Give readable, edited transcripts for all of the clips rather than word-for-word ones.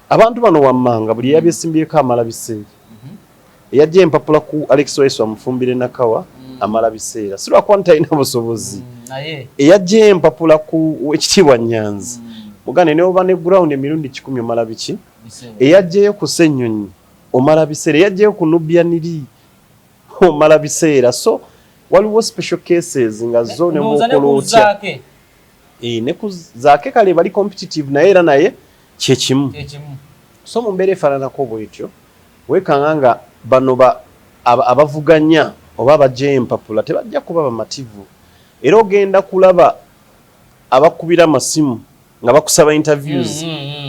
Abantu bano wammanga buli yabyesimbyeko amala biseera. Eyajja empapula ku Alex Waisu amufumbire nakawa amala biseera. Si lwakuba talina busobozi. Eyajja empapula ku Ekitiibwa Nyanzi. Mugane ne oba ne ground emirundi 10 omala biki? Eyajjayo ku Ssenyonyi omala biseera. Eyajjayo ku Nubianiri omala biseera. So waliwo special cases nga zo ne mukolotya. Ne ku zaake kale bali competitive naye era naye kyekimu. So mu mbeera efaananako bwetyo wekanga bano abavuganya oba abajja empapula tebajja kuba bamativu. Era ogenda kulaba abakubira amasimu nga bakusaba interviews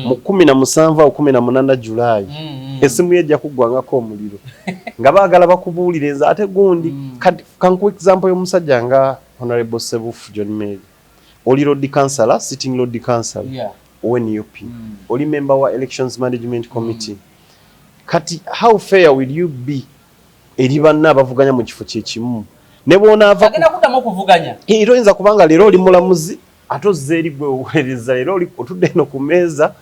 mu 17 au 18 July. Esimu yejja kuggwangako omuliro nga baagala bakubuulire ate gundi kanku example y'omusajja nga Honorable Sebufu John Mary oli road councillor, sitting road councillor ONUP oli member wa elections management committee. Kati how fair will you be eri banna abavuganya mu kifo kyekimu ne bona ava agenda kuddamu okuvuganya toyinza kubanga leero oli mulamuzi ate ozze eri gwe oweereza leero oli otudde eno ku meeza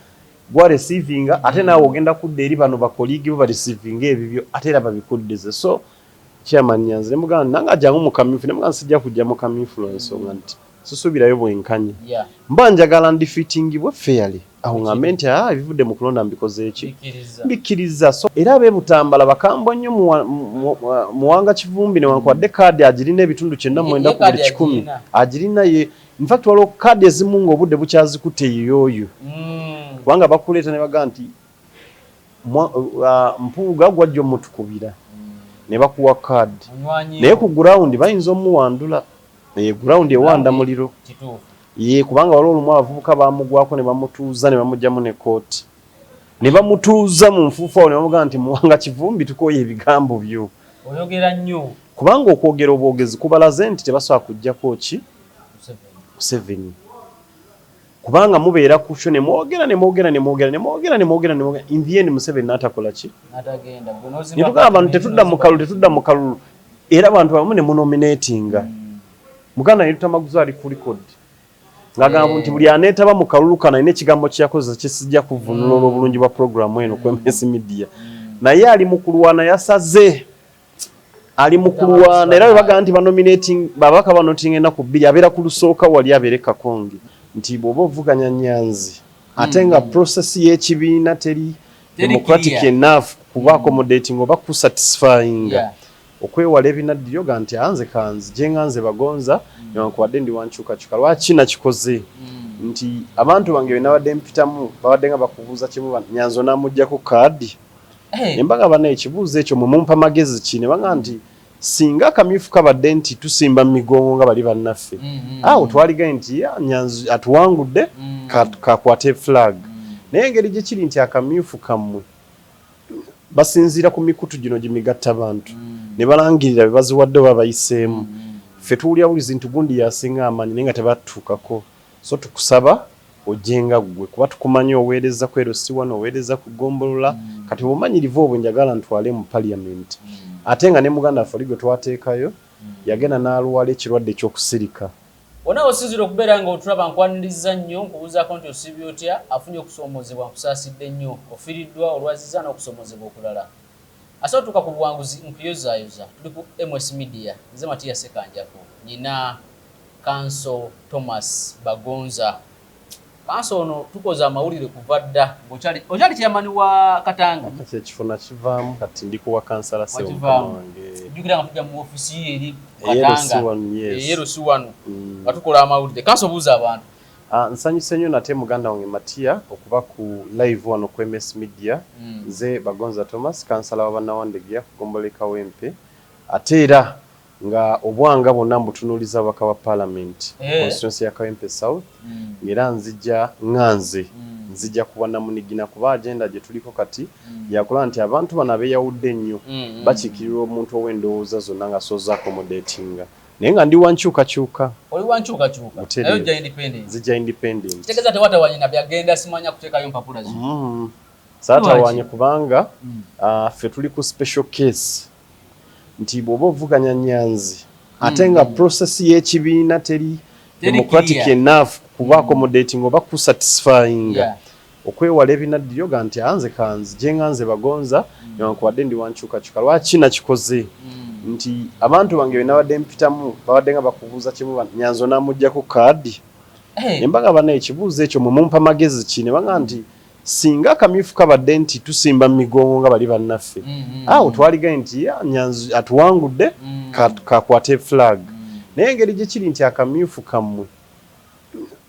gwa receivinga ate naawe ogenda kudda eri bano bakoligi bo ba receivinga ebibyo ate era babikuddeze. So chairman Nyanzi ne muganda nanga jangu mu kamyufu ne muganda sijja kujja mu kamyufu ensonga nti susubirayo bwenkanye mba njagala ndifittingibwe fairly aho ngambe nti ebivudde mu kulonda mbikoze eki mbikiriza. So era ab'ebutambala bakambwa nnyo muwanga Kivumbi ne wankwadde kaadi agirina ebitundu 9.10 agirina ye. In fact waliwo kaadi ezimu ng'obudde bukyazikutte yoyo kubanga bakuleeta ne baga nti mpuuga gwajja omutukubira ne bakuwa kaadi naye ku ground bayinza omuwandula. Ground ewanda muliro kubanga waliwo olumu abavubuka bamugwako ne bamutuuza ne bamugjamu ne kooti ne bamutuuza mu nfuufu awo ne bamugaa nti muwanga Kivumbi tukoye ebigambo byo oyogera nnyo kubanga okwogera obwogezi kubalaze nti tebasobola kujjako ki 7 kubanga mubeera ku kyo ne mwogera in the end Museveni n'atakola ki ne tugamba abantu tetudda mu kalulu era abantu abamu ne munominatinga muganda yetuta Maguzo ali ku record ngagamba nti buli aneetaba mu kalulu kana ine ekigambo kyakoze kisijja kuvunula obulungi bwa programu eno ku MS Media naye ali mu kulwana yasaze ali mu kulwana era baga nti banominating babaka banoting ena ku bbiri abeera ku lusooka wali abeere Kakonge nti bw'oba ovuganya Nyanzi ate nga process y'ekibiina teri democratic enough kuba accommodating oba ku satisfying okwewala ebinaddiryo ga nti anze kanzi gyenganze bagonza newankubadde ndi wankyukakyuka lwaki nakikoze nti abantu bange benabadde mpitamu babadde nga bakubuuza kimu Nyanzi onamuggyako kaadi embaga bana ekibuuzo ekyo mumumpa magezi ki ne baga nti singa akamyufu kabadde nti tusimba migongo nga bali bannaffe awo twaligaye nti Nyanzi atuwangudde kakwate flag naye engeri gye kiri nti akamyufu kammwe basinziira ku mikutu gino gimigatta abantu ne balangirira bebaziwadde oba bayiseemu ffe tuwulya bulizi nti gundi yasinga amaanyi naye nga tebatuukako. So tukusaba ojjenga ggwe kuba tukumanyi oweereza ku erosiwa n'oweereza ku gombolola kati bumanyirivu obwo njagala ntwale mu parliament ate nga ne muganda waffe oli gwe twateekayo yagenda n'alwala ekirwadde ky'okusirika. Onawo osinzira okubeera nga otulaba nkwaniriza nnyo nkubuuzaako nti osibye otya afunye okusoomozebwa nkusaasidde nnyo ofiiriddwa olwaziza n'okusoomozebwa okulala. Asootuka ku buwanguzi nkuyozaayoza tuli ku MS Media nze Matiya Sekanjako nyina Kanso Thomas Bagonza. Kanso ono tukoze amawulire kuva dda okyali kyamani wa Katanga ekifuna kivaamu kati ndi kuwa kansala wange jjukira nga tujja mu ofisi ye eri Katanga yerosi wano batukola amawulire. Kanso buuza abantu. Nsanyuse nnyo nate muganda wange Matiya okuba ku live wano ku MS Media nze Bagonza Thomas kansala wa Bannawandegya Gombola Kawempe ate era nga obwanga bonna mbutunuuliza ababaka wa Parliament constituency ya Kawempe South era nzija kuba namunigina kuba agenda gye tuliko kati yakola nti abantu bano abeeyawudde nnyo bakiikirira omuntu ow'endowooza zonna nga soza accommodatinga naye nga ndi wankyukakyuka. Oli wankyukakyuka naye ojja independent nzija independent kitegeeza tewatawanye na byagenda simanya kuteekayo mpapula zi saatawanye kubanga ffe tuli ku special case nti bw'oba ovuganya Nyanzi ate nga process y'ekibiina teri democratic enough kuba accommodating oba ku satisfying okwewala ebinaddiryo ga nti anze kanzi jenganze bagonza newankubadde ndi wankyukakyuka lwaki nakikoze nti abantu bange benabadde mpitamu babadde nga bakubuuza kimu Nyanzo namuggyako kaadi embaga banaye ekibuuzo ekyo mumumpa magezi ki ne banga nti singa akamyufu kabadde nti tusimba mu migongo nga bali bannaffe awo twaligaye nti Nyanzo atuwangudde kakwate flag naye engeri gye kiri nti akamyufu kammwe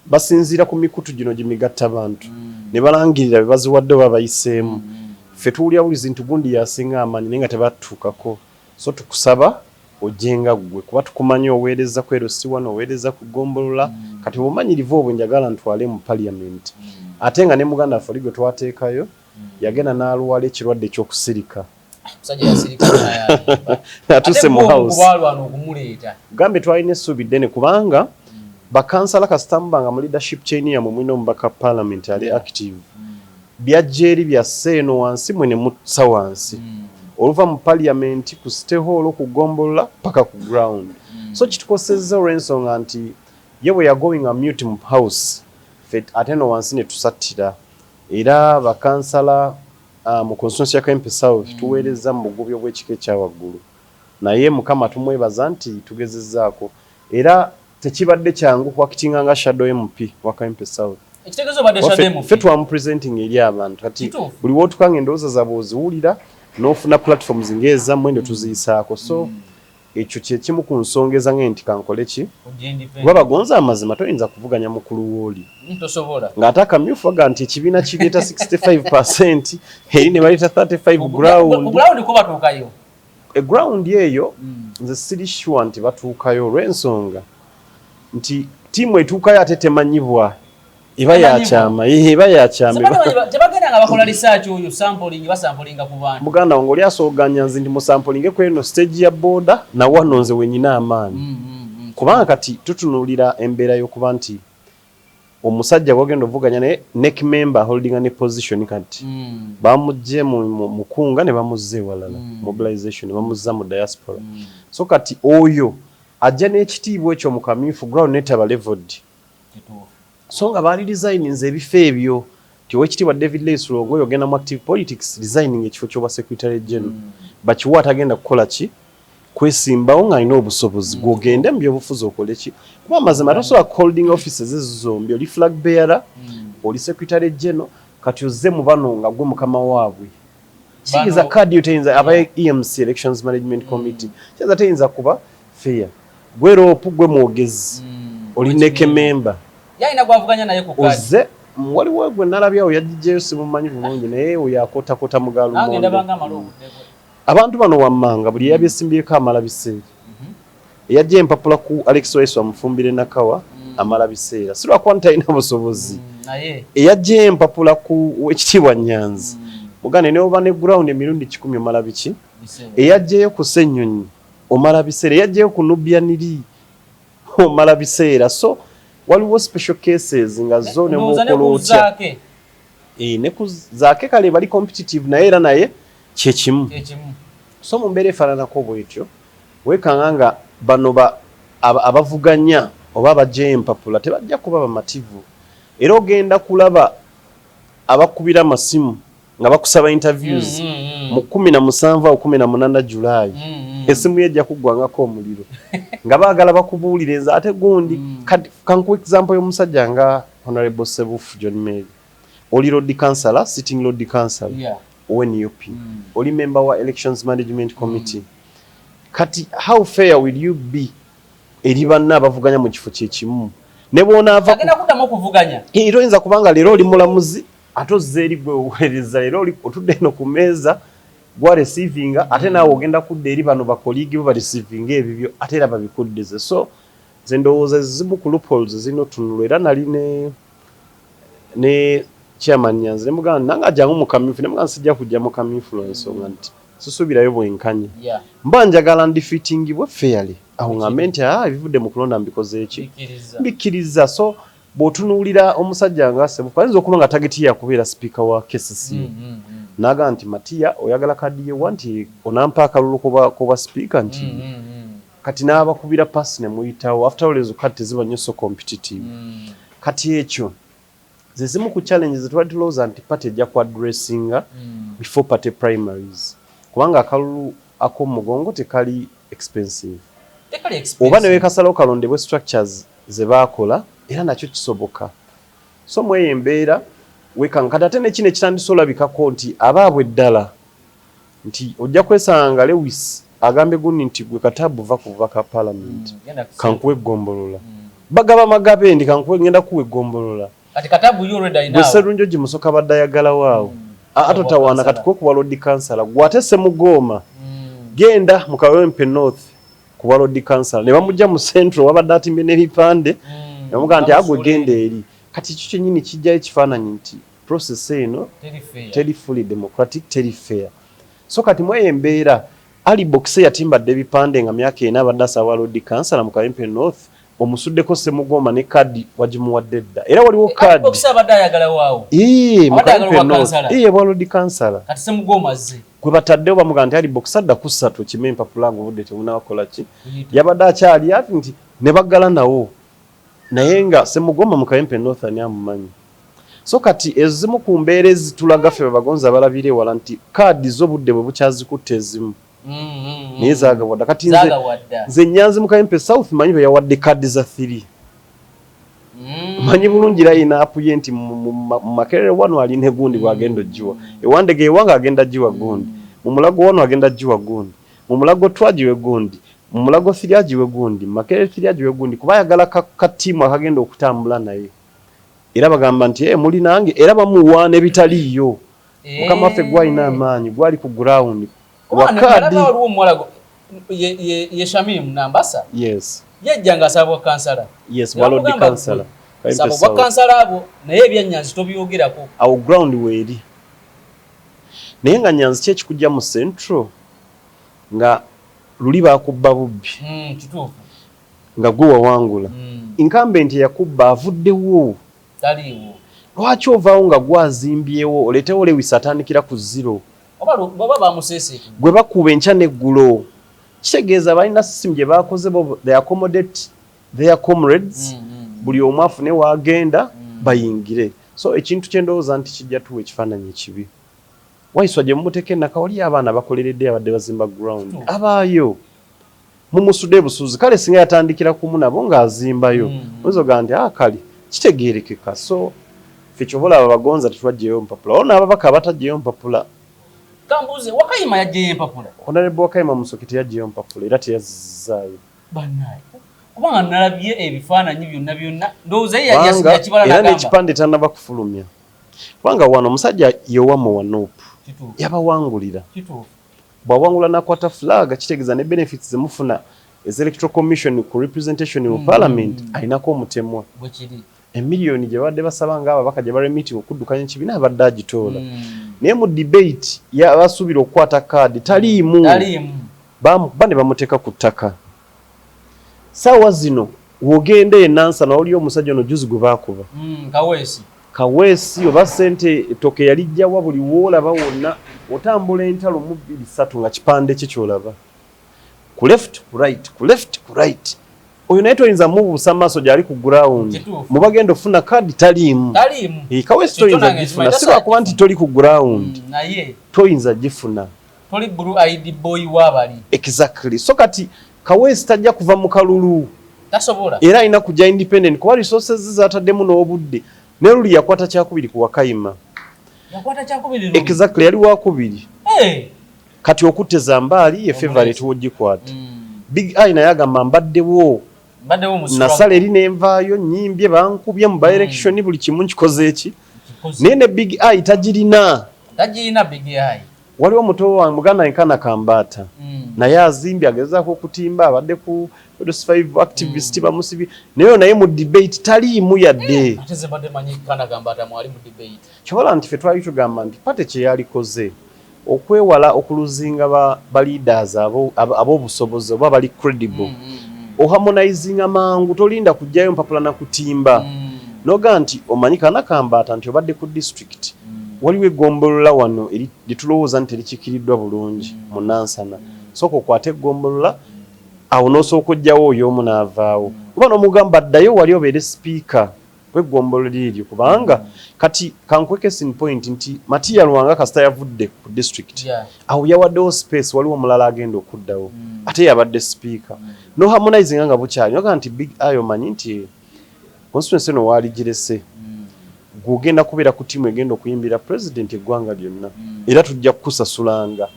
basinziira ku mikutu gino gimigatta abantu ne balangirira be baziwadde oba bayiseemu ffe tuwulya bulizi nti gundi yasinga amaanyi naye nga tebatuukako so tukusaba ojenga gwe kuba tukumanya oweereza kwerosi wano oweereza kugombolola kati bumanyirivu obwo njagala ntwale mu parliament ate nga ne muganda waffe gwe twateekayo yagenda n'alwala ekirwadde ky'okusirika atuse mu house gambe twalina essuubi ddene kubanga bakansala kasitambanga mu leadership chain ya mwine omubaka parliament ali active byajja eri byasse eno wansi mwene mutsa wansi oluva mu parliament ku state hall okugombolola paka ku ground so kitukosezza olw'ensonga nti ye bwe yagoing a mute mu house fet ate no wansi ne tusattira era bakansala mu constituency ya Kempe South tuweereza mu bugubi obw'ekika ekyawaggulu naye mukama tumwebaza nti tugezezzaako era tekibadde kyangu kwakitinga nga shadow MP wa Kempe South ekitegezo badde shadow MP fe twamupresenting eri abantu kati buli wotukanga endowooza zaabwe oziwulira n'ofuna platforms ngeza mwendo tuziyisaako so ekyo kyekimu ku nsongeza ng'enti kankole ki kuba bagonza amazima toyinza kuvuganya mukulu wooli ng'ate akamyufu aga nti ekibiina kireeta 65% eri ne baleeta 35 ground ground eyo nze siri sure nti batuukayo olw'ensonga nti tiimu etuukayo ate temanyibwa eba yakyama tebagendanga bakola research oyo sampling basampulinga ku bantu muganda wange oli asooganya nzi ndi musampulinge ku eno stage ya boda na wano nze wenyina amaanyi kubanga kati tutunuulira embeera y'okuba nti omusajja gwagenda ovuganya naye neck member holdinga ne position kati bamugye mu kunga ne bamuzze ewalala mobilization ne bamuzza mu diaspora so kati oyo ajja n'ekitiibwa ekyo mu kamyufu ground netaba leveled so nga baali designinze ebifo ebyo ti owekitiibwa David Leisuro oyo ogenda mu active politics designing ekifo ky'obwa secretary general bakiwa atagenda kukola ki kwesimbawo ng'alina obusobozi gwogende mu byobufuzi okole ki kuba amazima tosobola holding offices ezo zombi oli flag bearer oli secretary general kati ozze mu bano nga gwe mukama waabwe kiyinza kadi oteyinza aba EMC elections management committee kiyinza teyinza kuba fair gwe ropu gwe mwogezi oli neke member yalina gwavuganya naye ku kadi ozze waliwo gwe nalabyawo yagijjeyo simumanyi bulungi naye oyo akotakota mugalumondo abantu bano wammanga buli yabyesimbyeko amala biseera eyajja empapula ku Alex Weso amufumbire nakawa amala biseera si lwakuba ntalina busobozi eyajja empapula ku wekitiibwa Nyanzi mugane ne oba ne ground emirundi 10 omala biki eyajjayo ku Ssenyonyi omala biseera eyajjayo ku Nubianiri omala biseera so waliwo special cases nga zone mukolotya ne ku zaake kale bali competitive naye era naye kyekimu so mu mbeera efaananako bwetyo weekanga nga bano abavuganya oba abajja empapula tebajja kuba bamativu era ogenda kulaba abakubira amasimu nga bakusaba interviews mu 17 au 18 Julaayi esimu yejja kuggwangako omuliro nga baagala bakubuulire ate gundi kanku example y'omusajja nga Honorable Sebufu John Mary oli road councillor sitting road councillor ONUP oli member wa elections management committee kati how fair will you be eri banna abavuganya mu kifo kyekimu ne bw'onaava agenda kuddamu okuvuganya toyinza kubanga leero oli mulamuzi ate ozze eri gwe oweereza leero oli otudde eno ku meeza gwa receivinga ate naawe ogenda kudda eri bano bakoligi bo bareceiving ebibyo ate era babikuddeze so ze ndowooza zimu ku loopholes zino tunula era nali ne chairman Nyanzi ne muganda nange ajjangu mu kamyufu ne muganda sijja kujja mu kamyufu lw'ensonga nti susuubirayo bwenkanya mba njagala ndifittingibwe fairly awo ngambe nti ebivudde mu kulonda mbikoze eki mbikkiriza so bw'otunuulira omusajja nga Sebufu ayinza okuba nga tageti yakubeera speaker wa KCC naga nti Matiya oyagala kadi yewa nti onampa akalulu kuba speaker nti kati n'abakubira pasi ne muyitawo after all ezo kati teziba nnyo so competitive kati ekyo zizimu ku challenges twatulooza anti party ejja ku addressinga before party primaries kubanga akalulu ak'omugongo tekali expensive oba ne weekasalawo kalondebwe structures ze baakola era nakyo kisoboka so mweyo embeera wekankati ate nekino ekitandise olabikako nti abaabwe eddala nti ojja kwesanga Lewis agambe gundi nti gwe Katabu va kuva ka parliament kankuwe egombolola bagaba magabe ndi kankuwe ngenda kuwe egombolola kati Katabu you already now Serunjo Gimusoka badayagala waawo atotawana kati ko kuba Lord Councillor gwatese mugoma genda mu Kawempe North kuba Lord Councillor ne bamujja mu Central wabadde atimbe n'ebipande yamuga nti agwe genda eri kati kyo nyinyi kijja ekifaananyi nti process eno teri fully democratic teri fair so kati mwe embeera Ali Boxe yatimbadde ebipande nga myaka ena abadde asaba Lord Councillor mu Kawempe North omusuddeko Semugoma ne kadi wagimuwadde dda era waliwo kadi Boxe abadde ayagala waawo mu Kawempe North wa Lord Councillor kati Semugoma azze kwe bataddewo bamuga nti Ali Boxe adda ku 3 kime empapula ng'obudde tebunakola ki yabadde akyali ati nti ne baggala nawo naye nga Semugoma mu Kawempe North ani amumanyi so kati ezimu ku mbeera ezitulaga ffe bagonza balabire wala nti kadi z'obudde bwe bukyazikutte ezimu naye zaagawadda kati nze Nyanzi mu Kawempe South manyi be yawadde kadi za 3 manyi bulungi era ina apu ye nti mu Makerere wano alina egundi bwagenda ogiwa ewandege ewanga agenda giwa gundi mu Mulago wano agenda giwa gundi mu Mulago twagiwe gundi mu Mulago Thiryagiwe gundi Makerere Thiryagiwe gundi kuba ayagala katimu akagenda okutambula naye era bagamba nti muli nange era bamuwaana ebitaliiyo mukama waffe gwalina amaanyi gwali ku ground wakadi ye Shamim Nambasa yes yajjanga asaba kansala yes wa Lord Councillor sabo kansala abo naye ebyanyanzi tobyogerako awo ground weeri naye nga Nyanzi kye kikujja mu Central nga luli bakubba bubbi kituufu nga gwe wawangula incumbent yakubba avuddewo taliiwo lwaki ovaawo nga gwazimbyewo oletewo Lewis atandikira ku 0 baba bamusese gwe bakuba enkya n'eggulo kitegeeza balina system gye bakoze bo they accommodate their comrades buli omu afune waagenda bayingire so ekintu kye ndowooza nti kijja tuwa ekifaananyi ekibi Waiswa gye mumuteeka ennaka wali abaana bakoleredde abadde bazimba ground abaayo mumusudde busuuzi kale singa yatandikira kumu nabo ng'azimbayo oyinza ogaa nti kale kitegeerekeka so ffe kyobola abagonza tetwagyeyo mpapula olwo n'ababaka abatagyeyo mpapula kambuze Wakayima yajjeyo empapula Honorable Wakayima Musoke teyagyeyo mpapula era teyazzaayo bannaye kubanga nalabye ebifaananyi byonna ndowooza ye yali kibala era n'ekipande tannaba kufulumya kubanga wano omusajja yowamu wanuupu yabawangulira bw'awangula n'akwata flag kitegeeza ne benefits zemufuna as electoral commission ku representation mu parliament alinako omutemwa emiliyoni gye badde basaba ng'ababaka gye bali meeting okuddukanya ekibiina abadde agitoola naye mu debate yabasuubira okukwata kaadi taliimu bane bamuteeka ku ttaka saawa zino wogenda enansa nawoli omusajja ono juzi gwe baakuba kaweesi oba ssente toke yalijjawa buli woolaba wonna otambula entalo mu 2-3 nga kipande kye kyolaba ku left ku right ku left ku right oyo naye toyinza mubuusa maaso gyali ku ground mubagenda ofuna kaadi taliimu kaweesi toyinza gifuna si lwakuba nti toli ku ground toyinza gifuna toli blue ID boy wabali exactly so kati kaweesi tajja kuva mu kalulu tasobola era alina kujja independent kuba resources zataddemu n'obudde ne luli yakwata kyakubiri ku Wakayima exactly yali wakubiri kati okutteza mbaali ye favorite wogikwata Big Eye naye agamba mbaddewo nasala eri nenvaayo nyimbye bankubye mu by-election buli kimu nkikoze eki naye ne Big Eye tagirina Big Eye waliwo muto wa Muganda Nkana Kambata naye azimbye agezaako okutimba abadde ku 5 activist bamusibi naye mu debate taliimu yadde kyobola nti ffe twali tugamba nti pate kye yalikoze okwewala okuluzinga ba leaders ab'obusobozi oba bali credible oharmonizinga mangu tolinda kujjayo mpapula na kutimba noga nti omanyi Kana Kambata nti obadde ku district waliwo eggombolola wano litulowooza nti terikikiriddwa bulungi mu Nansana sooka okwate eggombolola awo n'osooka ojjawo oyo omu n'avaawo oba n'omugamba addayo wali obeere sipiika kwegombolo liryo kubanga kati kankweke sin point nti Matiya Lwanga kasita yavudde ku district awo yawaddewo space waliwo mulala agenda okuddawo ate yabadde speaker no harmonizing nga bukyali noga nti big ayo manyi nti constituency no wali girese gugenda kubeera ku timu egenda okuyimbira president eggwanga lyonna era tujja kusasulanga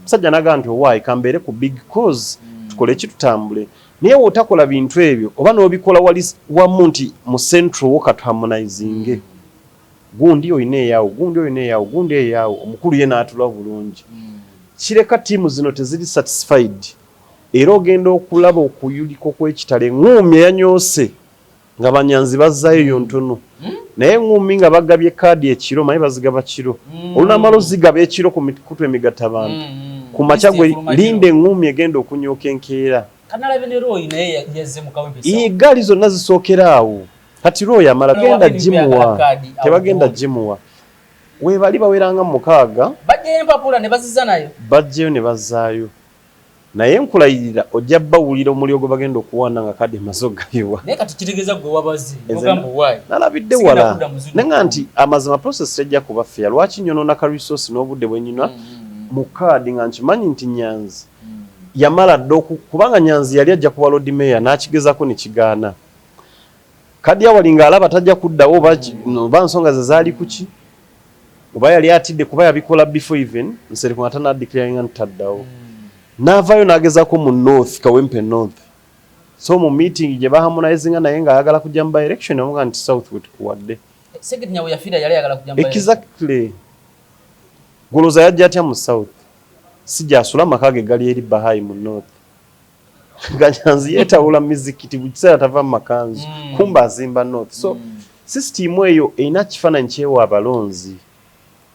musajja naga nti owaayi kambeere ku big cause tukole kitutambule naye wotakola bintu ebyo oba n'obikola wali wamu nti mu central wokatu harmonizing gundi oyina eyaawo gundi oyina eyaawo gundi eyaawo omukulu ye n'atula bulungi kireka tiimu zino teziri satisfied era ogenda okulaba okuyuliko kw'ekitale eŋŋumi eyanyoose nga banyanzi bazzaayo yontono naye eŋŋumi nga bagabye kaadi ekiro maye bazigaba kiro olunamala ozigaba ekiro ku mikutu emigatta abantu ku makya gwe linda eŋŋumi egenda okunyooka enkeera egaali zonna zisookera awo kati lwo yamala genda jimuwa tebagenda jimuwa webali baweranga mukaaga bajjeyo ne bazzaayo naye nkulayirira ojja bawulira omuliro gwe bagenda okuwaana nga kadi emaze ogabibwa nalabidde wala nenga nti amazima process tejja kuba fair lwaki nyonoona ka resource n'obudde bwenyina mu kaadi nga nkimanyi nti Nyanzi yamala dde kubanga Nyanzi yali ajja kuba Lord Mayor n'akigezako ne kigaana kadi awalinga alaba tajja kuddawo oba nsonga ze zaali kuki oba yali atidde kuba yabikola before even Nsereko nga tanadeclaringa nti taddawo n'avaayo n'agezaako mu north Kawempe north so mu meeting gye baharmonizinga naye ng'ayagala kujja mu by election amuga nti south wetukuwadde exactly goloza yajja atya mu south sijja asula amaka ge gali eri Bahai mu north Nyanzi yeetawula mizikiti buli kiseera tava mu makanzu kumba azimba north so system eyo erina kifaananyi kyewa abalonzi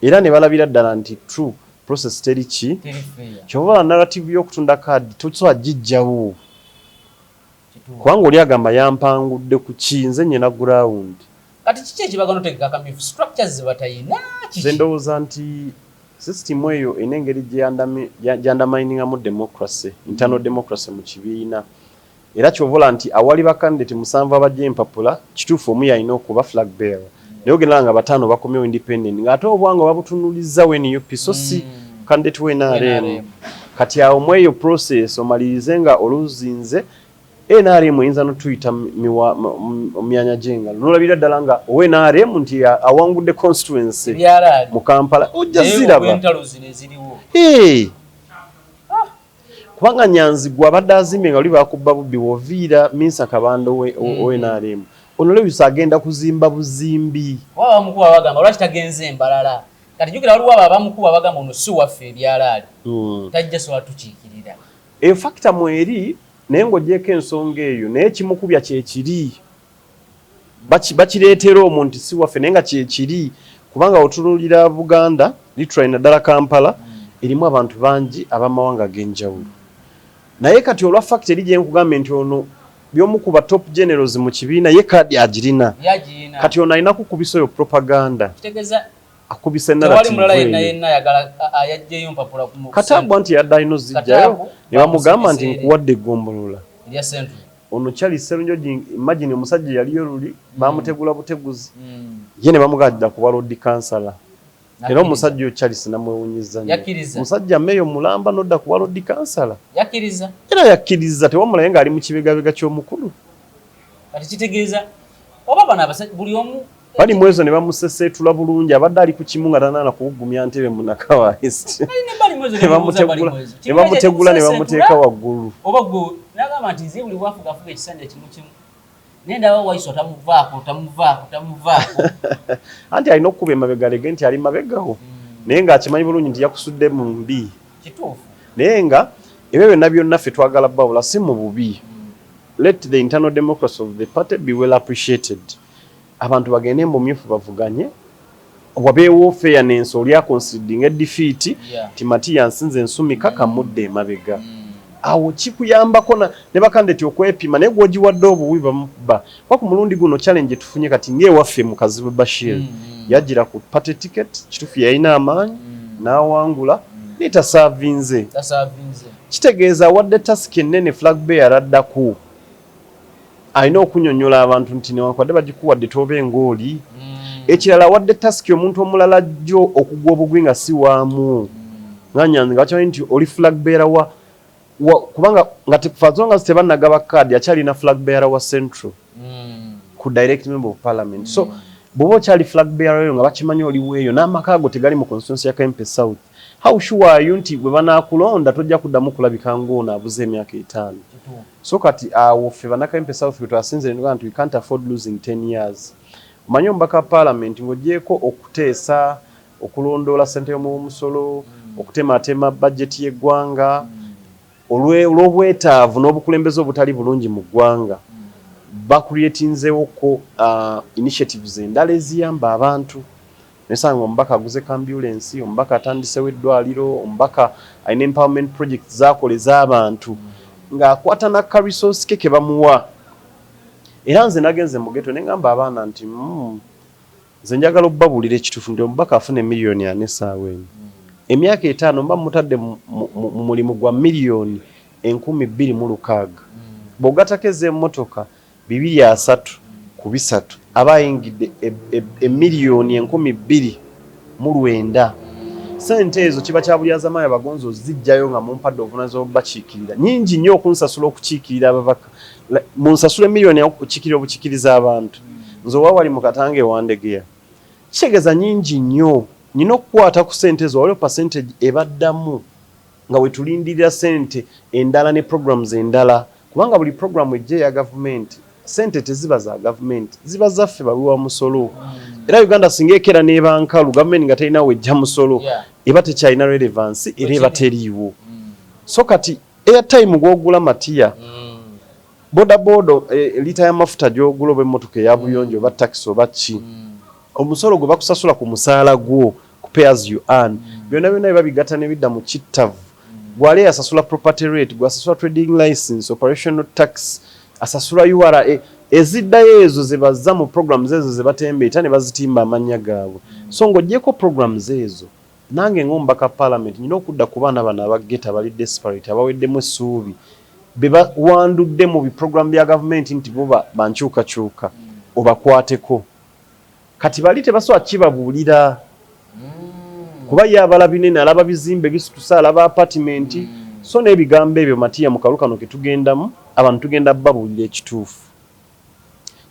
era ne balabira ddala nti true process teri ki kyova narrative y'okutunda kaadi tosobola gijjawo kubanga oli agamba yampangudde ku kinze nnyina ground kati kiki ekibagano tegakamifu structures zibatayina kiki ndowooza nti system eyo enengeri gyandaminingamu democracy internal democracy mu kibiina era kyovola nti awali bakandidate musanvu abajja empapula kituufu omu yalina okuba flag bearer naye ogenda nga bataano bakomyewo independent ng'ate obwanga babutunuliza WNUP so si candidate w'NRM kati awo mu eyo process omalirize nga oluzinze NRM eyinza n'otuyita myanya gy'engalo n'olabira ddala nga NRM nti awangudde constituency mu Kampala ojja ziraba kubanga Nyanzi gwe abadde azimbye nga oli bakubba bubbi woviira Minsa Kabando NRM ono Lewis agenda kuzimba buzimbi wabamukuba bagamba lwaki tagenze embalala kati jukira waliwo abamukuba bagamba ono si waffe ebyalaali tajja sobola tukiikirira eyo factor mweri naye ng'ogyeko ensonga eyo naye kimukubya kyekiri bakireetera omuntu si waffe naye nga kyekiri kubanga otunulira Buganda literally naddala Kampala erimu abantu bangi ab'amawanga ag'enjawulo naye kati olwa factory gye nkugambye nti ono byomukuba top generals mu kibiina ye kaadi agirina kati ono alina kukubisa oyo propaganda akubisa narrative katabu nti yadde alina ozijjayo ne bamugamba nti nkuwadde eggombolola ono Charles Serunjoji imagine omusajja yaliyo luli bamutegula buteguzi ye ne bamugamba kuba road councillor era omusajja oyo Charles namwewunyiza nnyo omusajja meyo mulamba nodda kuba road councillor era yakkiriza tewamulaye nga ali mu kibegabega ky'omukulu kati kitegeeza oba bano abasajja buli omu bali mwezo ne bamuseseetula bulungi abadde ali ku kimu nga tanaana kuwugumya ntebe mu Nakawa East ne bamutegula ne bamuteeka waggulu oba gwe nagamba nti nze buli bwafugafuga ekisanja kimu kimu nendaba waiso tamuvaako anti alina okukuba emabega lege nti ali mabegawo naye ng'akimanyi bulungi nti yakusudde mu mbi kituufu naye nga ebyo byonna byonna ffe twagala babula si mu bubi let the internal democracy of the party be well appreciated abantu bagende mbumyufu bavuganye wabeewo fairness oli aconsidering defeat timati yansinze ensumika kamudde emabega awo kikuyambako ne bakandidate okwepima naye gwogiwadde obuwi bamuba ku mulundi guno challenge tufunye kati ng'ewaffe mu Kazibu Bashir yagira ku party ticket kituufu yalina amaanyi n'awangula netasavinze kitegeeza wadde task ennene flag bearer addako alina okunyonnyola abantu nti newankubadde bagikuwadde tobe ngooli ekirala wadde tasiki omuntu omulala jjo okugwa obugwi nga si waamu nganyanzi nga bakimanyi nti oli flag bearer kubanga nga fazonga tebannagaba kaadi akyalina flag bearer wa central ku direct member of parliament so bw'oba okyali flag bearer yo nga bakimanyi oliwo eyo n'amaka ago tegali mu constituency ya Kempe South how sure are you nti bwe banaakulonda tojja kuddamu kulabika ng'ono abuze emyaka 5 so kati awo ffe bannakempe South bwe twasinze nga nti we can't afford losing 10 years omanyi omubaka parliament ng'ogyeko okuteesa okulondoola ssente y'omusolo okutematema budget y'eggwanga olw'obwetaavu n'obukulembeze obutali bulungi mu ggwanga bakuleetinzewoko initiatives endala eziyamba abantu nesanga omubaka aguze ambulance omubaka atandisewo eddwaliro omubaka alina empowerment project zakoleza abantu ng'akwata n'aka resource ke bamuwa era nze nagenze mu ghetto ne ngamba abaana nti nze njagala okubabuulira ekituufu nti omubaka afune miliyoni 4 essaawa eno emyaka 5 mba mutadde mu mulimu gwa miliyoni 26,000 bw'ogatakeza emmotoka 203 ku 3 aba ayingidde emiliyoni 29,000 sente ezo kiba kya bulyazamaanyi abagonzo zijjayo nga mumpadde obuvunaanyizibwa obubakiikirira nyingi nnyo okunsasula okukiikirira ababaka munsasule miliyoni okukiikirira obukikiriza abantu nze owa wali mu katange wandegeya kitegeeza nyingi nnyo nina okukwata ku sente ezo waliwo percentage ebaddamu nga we tulindirira sente endala ne programs endala kubanga buli program ejja ya gavumenti sente teziba za gavumenti ziba zaffe baluwa musolo era Uganda singa ekera n'eba nkalu gavumenti nga terina wejja musolo eba tekyalina relevance era eba teriiwo so kati airtime gw'ogula matiya bodaboda lita y'amafuta gy'ogula oba emmotoka eya buyonjo oba taxi oba ki omusolo gwe bakusasula ku musaala gwo ku pay as you earn byonna byonna biba bigatta ne bidda mu kittavu gwali asasula property rate gwasasula trading license operational tax asasula URA eziddayo ezo zebazza mu programs ezo zebatembeeta ne bazitimba amannya gaabwe so ng'oggyeko programs ezo nange ng'omubaka parliament nina okudda ku baana bano abageta bali desperate abaweddemu essuubi be bawandudde mu biprogramu bya gavumenti nti bo bankyukakyuka obakwateko kati bali tebasobola kibabuulira kuba ye abala binene alaba bizimbe bisitusa alaba apartment so n'ebigambo ebyo matiya mu kalu kano ke tugendamu abantu tugenda babuulira ekituufu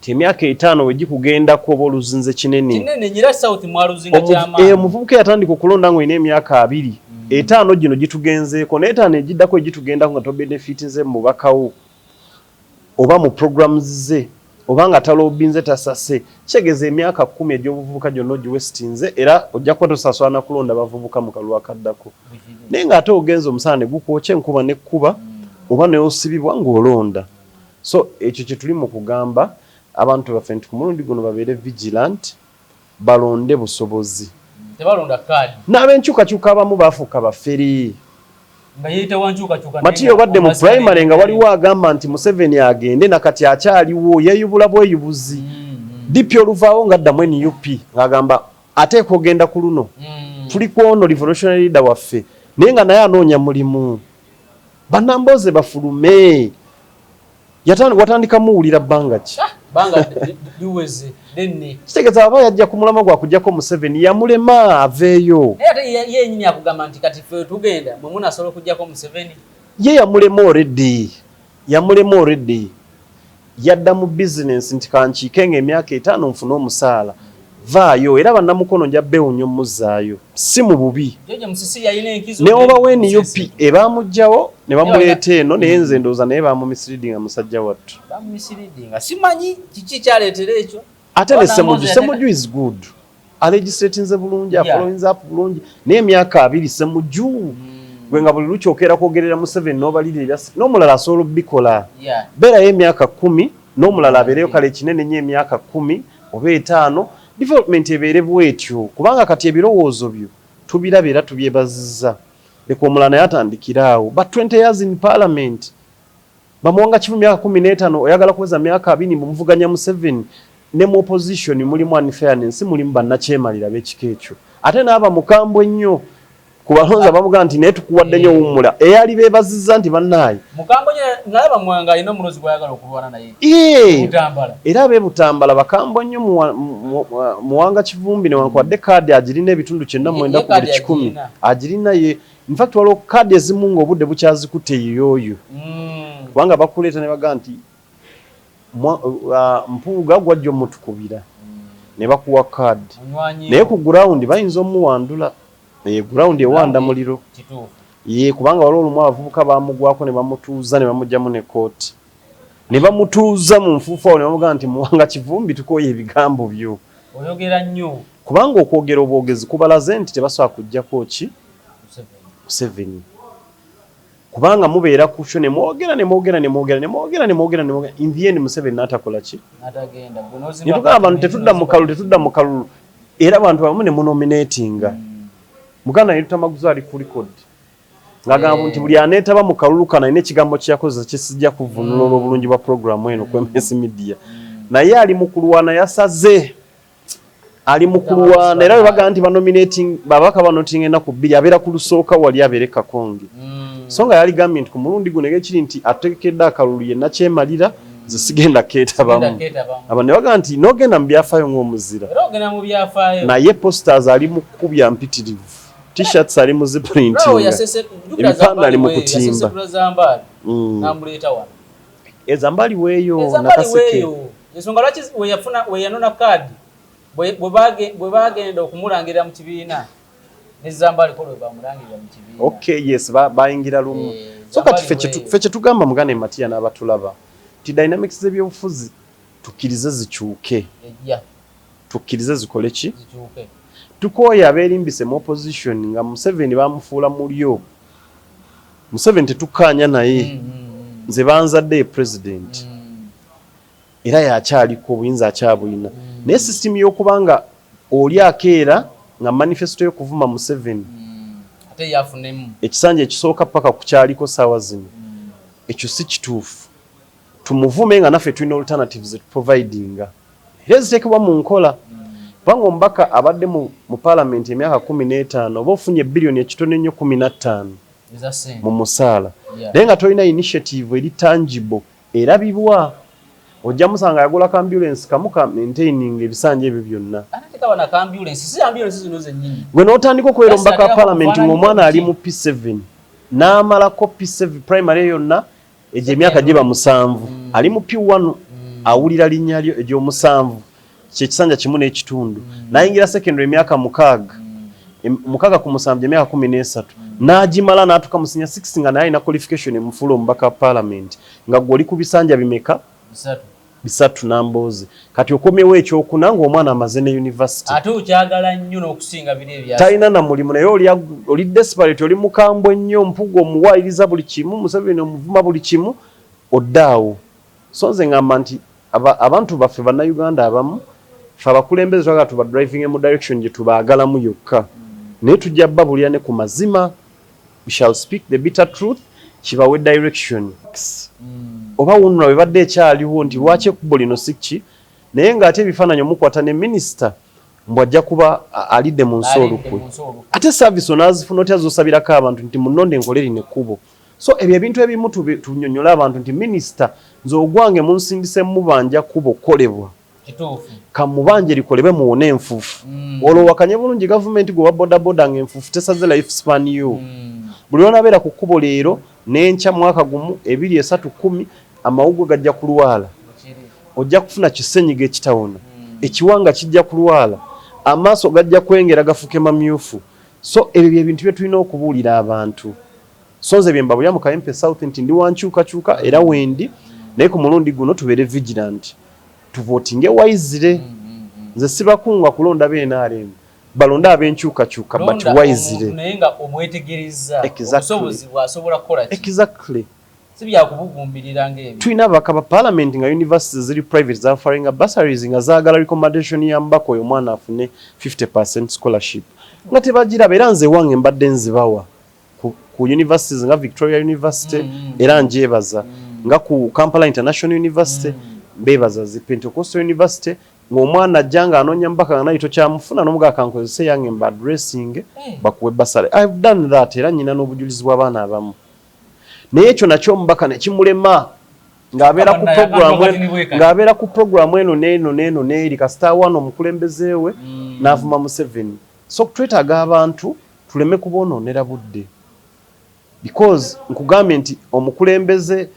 ti emyaka 5 wegikugendako oba oluzinze kinene nyira South mwaluzinga kyama omuvubuka yatandika okulonda ngo ina emyaka 2 5 gino gitugenzeeko naye 5 egiddako egitugendako nga tobenefitinze mu bakawo oba mu programs ze oba nga talobinze tasase kitegeeza emyaka 10 egy'obuvubuka gyonna ogiwestinze era ojja kuba tosasula na kulonda bavubuka mu kalulu akaddako naye ng'ate ogenza omusaana ne gukwokya enkuba nekkuba oba neosibibwa ng'olonda so ekyo kye tuli mu kugamba abantu baffe nti ku mulundi guno babeere vigilant balonde busobozi tebalonda kaadi n'abenkyukakyuka abamu baafuuka bafferi nga yeeta wankyukakyuka Matiyo badde mu primary nga waliwo agamba nti Museveni agende nakati akyaliwo yeyubula bweyubuzi DP oluvaawo ng'addamu NUP ng'agamba ateeka ogenda ku luno tuli ku ono revolutionary leader waffe naye nga naye anoonya mulimu bannambooze bafulume watandika muwulira bbanga ki banga liweze nenne kitegeeza aba yajja ku mulama gwa kujjako Museveni yamulema aveeyo naye yennyini akugamba nti kati ffe tugenda mwe munasobola okujjako Museveni ye yamulema already yadda mu business nti kankiike ng'emyaka 5 nfune omusaala vaayo era bannamukono nja beewunya ommuzzaayo si mu bubi ne oba we NUP ebamugjawo ne bamuleeta eno naye nze ndowooza naye bamumisiriddinga musajja wattu simanyi kiki kyaleetera ekyo ate ne Ssemujju is good alegislatinze bulungi afollowinze up bulungi naye emyaka 2 Ssemujju gwe nga buli lukyokera kwogerera Museveni n'obalirira n'omulala asobola obbikola beerayo emyaka 10 n'omulala abeereyo kale kinene nnyo emyaka 10 oba 5 development ebeere bwetyo kubanga kati ebirowoozo byo tubiraba era tubyebazizza leka omulala naye atandikiraawo but 20 years in parliament bamuwanga kifu myaka 15 oyagala kuweza myaka 2 mumuvuganya Museveni ne mu opposition mulimu unfairness mulimu bannakyemalira b'ekika ekyo ate n'aba mukambwe nnyo kubalonza bamuga nti naye tukuwadde nnyo wummula eyali beebazizza nti bannaye Mukambonye nalaba Mwanga alina omulozi gwayagala okulwana naye Butambala era be Butambala bakambwe nnyo Muwanga Kivumbi newankubadde kaadi agirina ebitundu 9 ku 10 agirina ye in fact waliwo kaadi ezimu ng'obudde bukyazikutte yoyo kubanga bakuleeta ne baga nti Mpuuga gwajja omutukubira ne bakuwa kaadi naye ku gurawundi bayinza omuwandula gurawundi ewanda muliro ye kubanga waliwo olumu abavubuka bamugwako ne bamutuuza ne bamugyamu ne kooti ne bamutuuza mu nfuufu awo ne bamugaa nti Muwanga Kivumbi tukoye ebigambo byo oyogera nnyo kubanga okwogera obwogezi kubalaze nti tebasobola kujjako ki Museveni kubanga mubeera ku kyo ne mwogera in the end Museveni n'atakola ki n'atagenda ne tugamba abantu tetudda mu kalulu era abantu abamu ne munominatinga Muganda yetuta Maguzo ali ku record ngagamba nti buli aneetaba mu kalulu kana ine ekigambo kyakoze kisijja kuvunula obulungi bwa programu eno ku MS Media naye ali mu kulwana yasaze ali mu kulwana era baga nti banominating babaka banoting enaku bbiri abeera ku lusooka wali abeere Kakonge so nga yali gambye nti ku mulundi guno ekiri nti ategekedde akalulu yenna kyemalira nze sigenda keetabamu aba ne baga nti n'ogenda mu byafaayo ng'omuzira naye posters ali mu kkubya mpitirivu T-shirts ali mu ziprinting ebipande ali mu kutimba ezambali weeyo nakaseke ensonga lwaki weyanona kaadi bwe bagenda okumulangira mu kibiina nezambali ko lwe bamulangirira mu kibiina okay yes bayingira lumu so kati ffe kye tugamba Muganda Matiya n'abatulaba ti dynamics z'ebyobufuzi tukkirize zikyuke tukkirize zikole ki zikyuke tukoya abeerimbise mu opposition nga Museveni bamufuula mulyo Museveni tetukkaanya naye nze banzadde president era yakyaliko obuyinza akyabulina naye system y'okubanga oli akeera nga manifesto y'okuvuma Museveni ate yafunemu ekisanja ekisooka paka ku kyaliko saawa zino ekyo si kituufu tumuvume nga naffe tulina alternatives providinga era ziteekebwa mu nkola kubanga omubaka abadde mu parliament emyaka 15 oba ofunye billion ekitone nnyo 15 mu musaala naye nga tolina initiative eri tangible erabibwa ojja musanga yagula ambulance kamuka maintaining ebisanja ebyo byonna gwe n'otandika okubeera omubaka wa parliament ng'omwana ali mu P7 n'amalako P7 primary yonna egyo emyaka gye ba 7 ali mu P1 awulira linnya lyo egy'omusanvu kyekisanja kimu n'ekitundu nayingira secondary emyaka 6 ku 7 emyaka 13 n'agimala n'atuuka mu senior 6 nga naye alina qualification emufuula omubaka wa parliament nga gwe oli ku bisanja bimeka bisatu n'amboozi kati okomyewo ekyokuna ng'omwana amaze ne university ate okyagala nnyo n'okusinga biri ebya talina na mulimu naye oli desperate oli mukambwe nnyo Mpuuga omuwaayiriza buli kimu Museveni omuvuma buli kimu oddaawo so nze ngamba nti abantu baffe bannayuganda abamu fe abakulembeze twagala tuba driving mu direction gye tubaagalamu yokka naye tujja babulira ne ku mazima we shall speak the bitter truth kibawe direction oba wunula webadde ekyaliwo nti lwaki ekkubo lino sikki naye ng'ate ebifaananyi omukwata ne minisita mbw'ajja kuba alidde mu nsi olukwe ate service onaazifuna otya zosabirako abantu nti munnonde enkole lino ekkubo so ebyo ebintu ebimu tunyonyola abantu nti minisita nze ogwange munsindise mubanja kubo kolebwa kamubanje likolebwe muwone enfuufu olwo wakanye bulungi gavumenti gwe wa bodaboda nga enfuufu tesaze life span yo buli onabeera ku kkubo leero n'enkya mwaka gumu 2 3 10 amawugo gajja kulwala ojja kufuna kisenyiga ekitawona ekiwanga kijja kulwala amaaso gajja kwengera gafuke mamyufu so ebyo byebintu bye tulina okubuulira abantu so nze bye mbabulira mu Kayempe South nti ndi wankyukakyuka era wendi naye ku mulundi guno tubeere vigilant tuvotinge waizire nze sibakunga kulonda BNRM balonda abenkyukakyuka but waizire naye nga omwetegereza obusobozi bwasobola kukola exactly sibyakubugumbirira ng'ebyo tulina abaka ba parliament nga universities ziri private zafaringa bursaries nga zaagala recommendation ya mbako oyo mwana afune 50% scholarship nga tebagiraba era nze wange mbadde nzibawa ku universities nga Victoria University era njebaza nga ku Kampala International University bebaza zi Pentecostal University ng'omwana ajjanga anonya mbaka naito kyamufuna n'omuga kankozese yange mba addressing bakuwe basale. I've done that era nyina n'obujulizi bw'abaana abamu. Naye ekyo nakyo mbaka ne kimulema ng'abeera ku programu eno n'eno n'eri kasita wano omukulembeze we n'avuma Museveni. So twetaaga abantu tuleme kubonoonera budde. Because nkugambye nti omukulembeze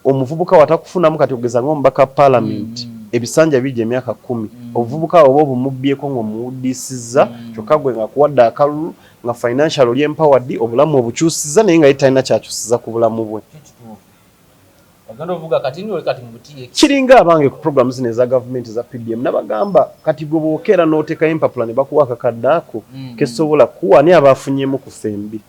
omuvubuka watakufunamu kati ogeza ng'omubaka parliament ebisanja bijja emyaka 10 obuvubuka obo bumubyeko ng'omuwuddisizza kyokka gwe nga kuwadde akalulu nga financial oli empowered obulamu obukyusiza naye nga ye talina kyakyusiza ku bulamu bwe. Kiringa abange ku programu zino eza gavumenti za PDM nabagamba kati gwe bwokera n'oteeka empapula ne bakuwa akakadde ako kesobola kuwa ani abaafunyemu ku fembi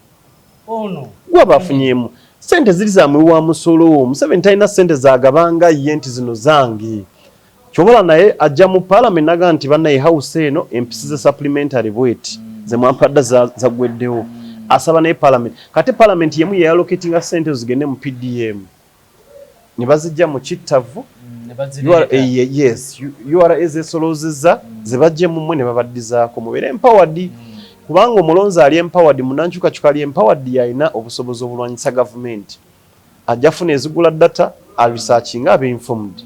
gwe abaafunyemu sente ziri zaamwe wa musolo Museveni talina sente zagabanga ye nti zino zange kyobola naye ajja mu parliament naga nti bannaye house eno empisi ze supplementary bweti ze mwampadda zagweddewo asaba naye parliament kati parliament yemu yeyalocatinga sente zigende mu PDM ne bazijja mu kittavu yes URA ezesolozeza ze bajje mu mmwe ne babaddizaako mubeere empowered kubanga omulonzi ali empowered munankyukakyuka ali empowered yalina obusobozi obulwanyisa gavumenti ajja funa ezigula data researchinga abe informed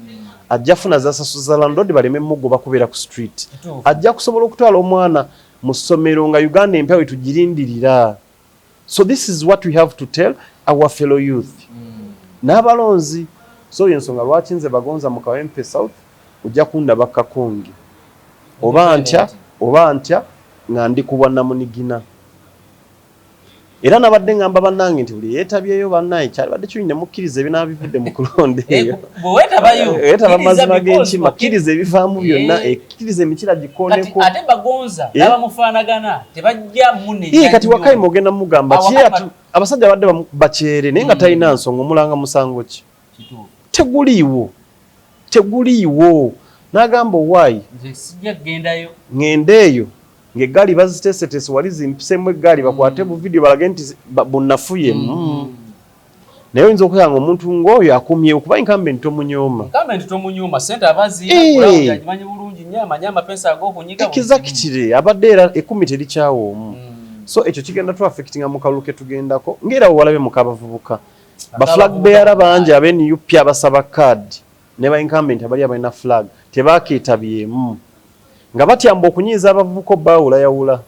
ajja funa zasasuza landlord baleme mugoba kubeera ku street ajja kusobola okutwala omwana mu ssomero nga Uganda empya wetugirindirira. So this is what we have to tell our fellow youth n'abalonzi. So yensonga lwaki nze bagonza mu Kawempe South ojja kundaba Kakonge oba ntya nga ndi kubwa Namunigina era nabadde ngamba bannange nti buli yeetabyeyo bannaye kyalibadde kinyine mukkiriza ebinaabivudde mu kulonda eyo weetaba mazima g'enkima kkiriza ebivaamu byonna ekkiriza emikira gikoneko ate bagonza n'abamufaanagana tebajja munne kati Wakayima ogenda mugamba abasajja badde bakyere naye nga talina nsonga omulanga musango ki teguliiwo n'agamba owaayi ngenda eyo ng'eggaali baziteesetese wali zimpisemu eggaali bakwate bu video balage nti bunnafuye naye oyinza okwega nga omuntu ng'oyo akumyewo kuba incumbent tomunyooma sente abaziyagimanyi bulungi nnyo amanyi amapeesa ag'okunyiga exactly abadde era 10 terikyawoomu. So ekyo kigenda tu affectinga mu kalulu ke tugendako ng'era walabe mu kabavubuka ba flag bearer bangi ab'NUP abasaba kaadi ne ba incumbent abali abalina flag tebakeetabyemu nga batyamba okunyiiza abavubuka baawulayawula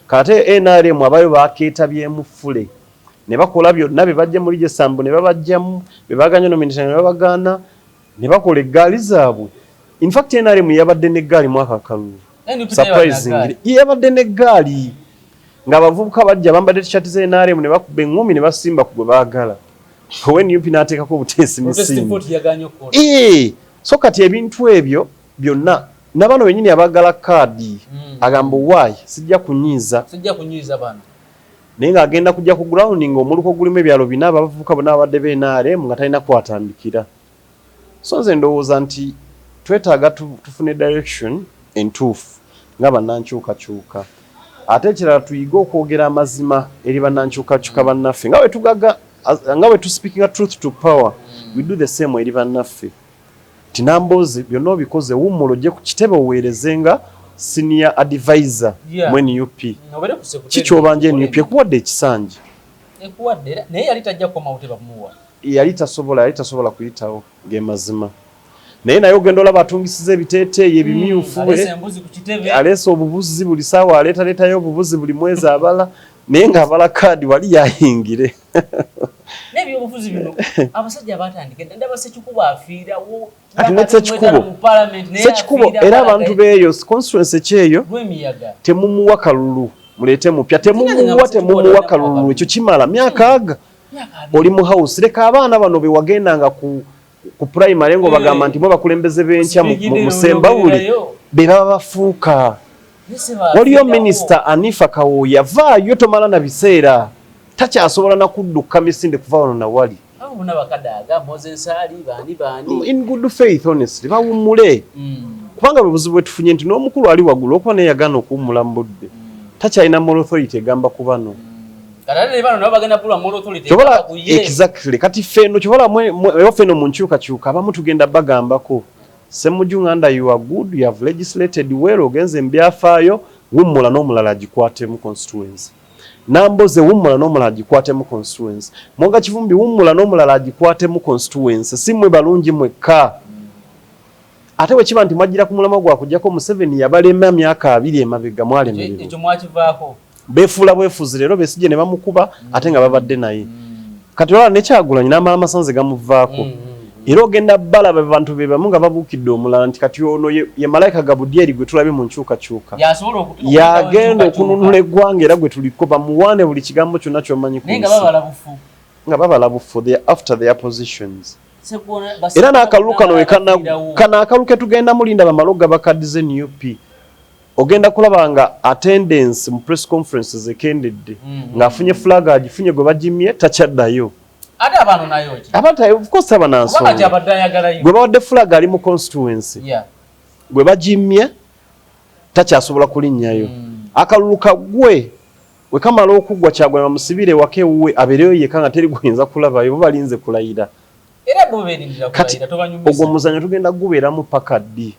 kate NRM abayo bakeetabyemu fule ne bakola byonna be bajja muri Jesambu ne babajjamu be baganya nomination ne babagaana ne bakola eggaali zaabwe. In fact NRM yabadde n'eggaali mwaka kalulu surprisingly yabadde n'eggaali nga abavubuka bajja bambadde t-shirt ze NRM ne bakuba engumi ne basimba ku gwe baagala when UP n'ateekako obuteesi misimbu so kati ebintu ebyo byonna nabano benyini abagala kaadi agamba why sijja kunyiiza bana naye ng'agenda kujja ku ground ng'omuluko gulimu ebyalo bina abavubuka bonna abadde b'NRM nga talina kwatandikira. So nze ndowooza nti twetaaga tufune direction entuufu nga bannankyukakyuka ate ekirala tuyiga okwogera amazima eri bannankyukakyuka bannaffe nga bwe tuspeakinga truth to power we do the same eri bannaffe tinambozi byonna obikoze wummula ojje ku kitebe oweerezenga senior advisor mu NUP kikyobanja NUP ekuwadde ekisanja naye yali tajja kukoma buteba kumuwa yali tasobola kuyitawo ng'emazima naye naye ogenda olaba atungisiza ebiteeteeyi ebimyufu aleesa obubuzi buli saawa aleetaleetayo obubuzi buli mwezi abala naye ng'abala kaadi wali yayingire n'ebyobufuzi bino abasajja batandika ndaba Ssekikubo afiirawo ati ne Ssekikubo era abantu beeyo constituency kyeyo temumuwa kalulu muleete mupya temumuwa kalulu ekyo kimala myaka aga oli mu house leka abaana bano be wagendanga ku primary ngo bagamba nti mwe bakulembeze b'enkya mu Sembabule be baba bafuuka waliyo Minister Anifa Kawoya vaayo tomala na biseera takyasobola na kudduka misinde kuva wano na wali in good faith honestly bawummule kubanga bwe buzibu bwetufunye nti n'omukulu ali waggulu okuba naye yagaana okuwummula mu budde takyalina moral authority egamba ku bano exactly kati ffeno kyobola ffeno mu nkyukakyuka abamu tugenda bagambako Semujunganda, you are good, you have legislated well, ogenze mbyafaayo, wummula n'omulala agikwatemu constituency. Namboze wummula n'omulala agikwatemu constituency. Monga Kivumbi wummula n'omulala agikwatemu constituency. Simwe balungi mwekka. Ate bwe kiba nti mwajjira ku mulama gwakujjako Museveni yabalema myaka 2 emabega mwalemererwa. Ekyo mwakivaako. Befuula bwefuzi leero Besigye ne bamukuba ate nga babadde naye. Kati olaba ne Kyagulanyi n'amala amasanze gamuvaako. Era ogenda balaba abantu be bamu nga babuukidde omulala nti kati ono ye malayika Gabudyeri gwe tulabe mu nkyukakyuka. Yagenda okununula eggwanga era gwe tuliko bamuwaane buli kigambo kyonna ky'omanyi ku nsi. Nga babala bufu after their positions. Era n'akalulu kano kana akalu ke tugenda mulinda bamaloga bakadize NUP. Ogenda kulaba nga attendance mu press conferences ekendedde ng'afunye flag agifunye gwe bagimye takyaddayo. Ate abantu nayo ki? Abantu of course abananso. Wabati abadayagalayo. Gwe bawadde flag ali mu constituency. Gwe bagimye takyasobola kulinnyayo. Akalulu kagwe we kamala okugwa Kyagulanyi bamusibire wake uwe abereyo yeka nga teri guyinza kulabayo bo balinze kulayira. Era bo berindira kulayira tobanyumisa. Ogwo muzanyo tugenda gubeeramu paka ddi.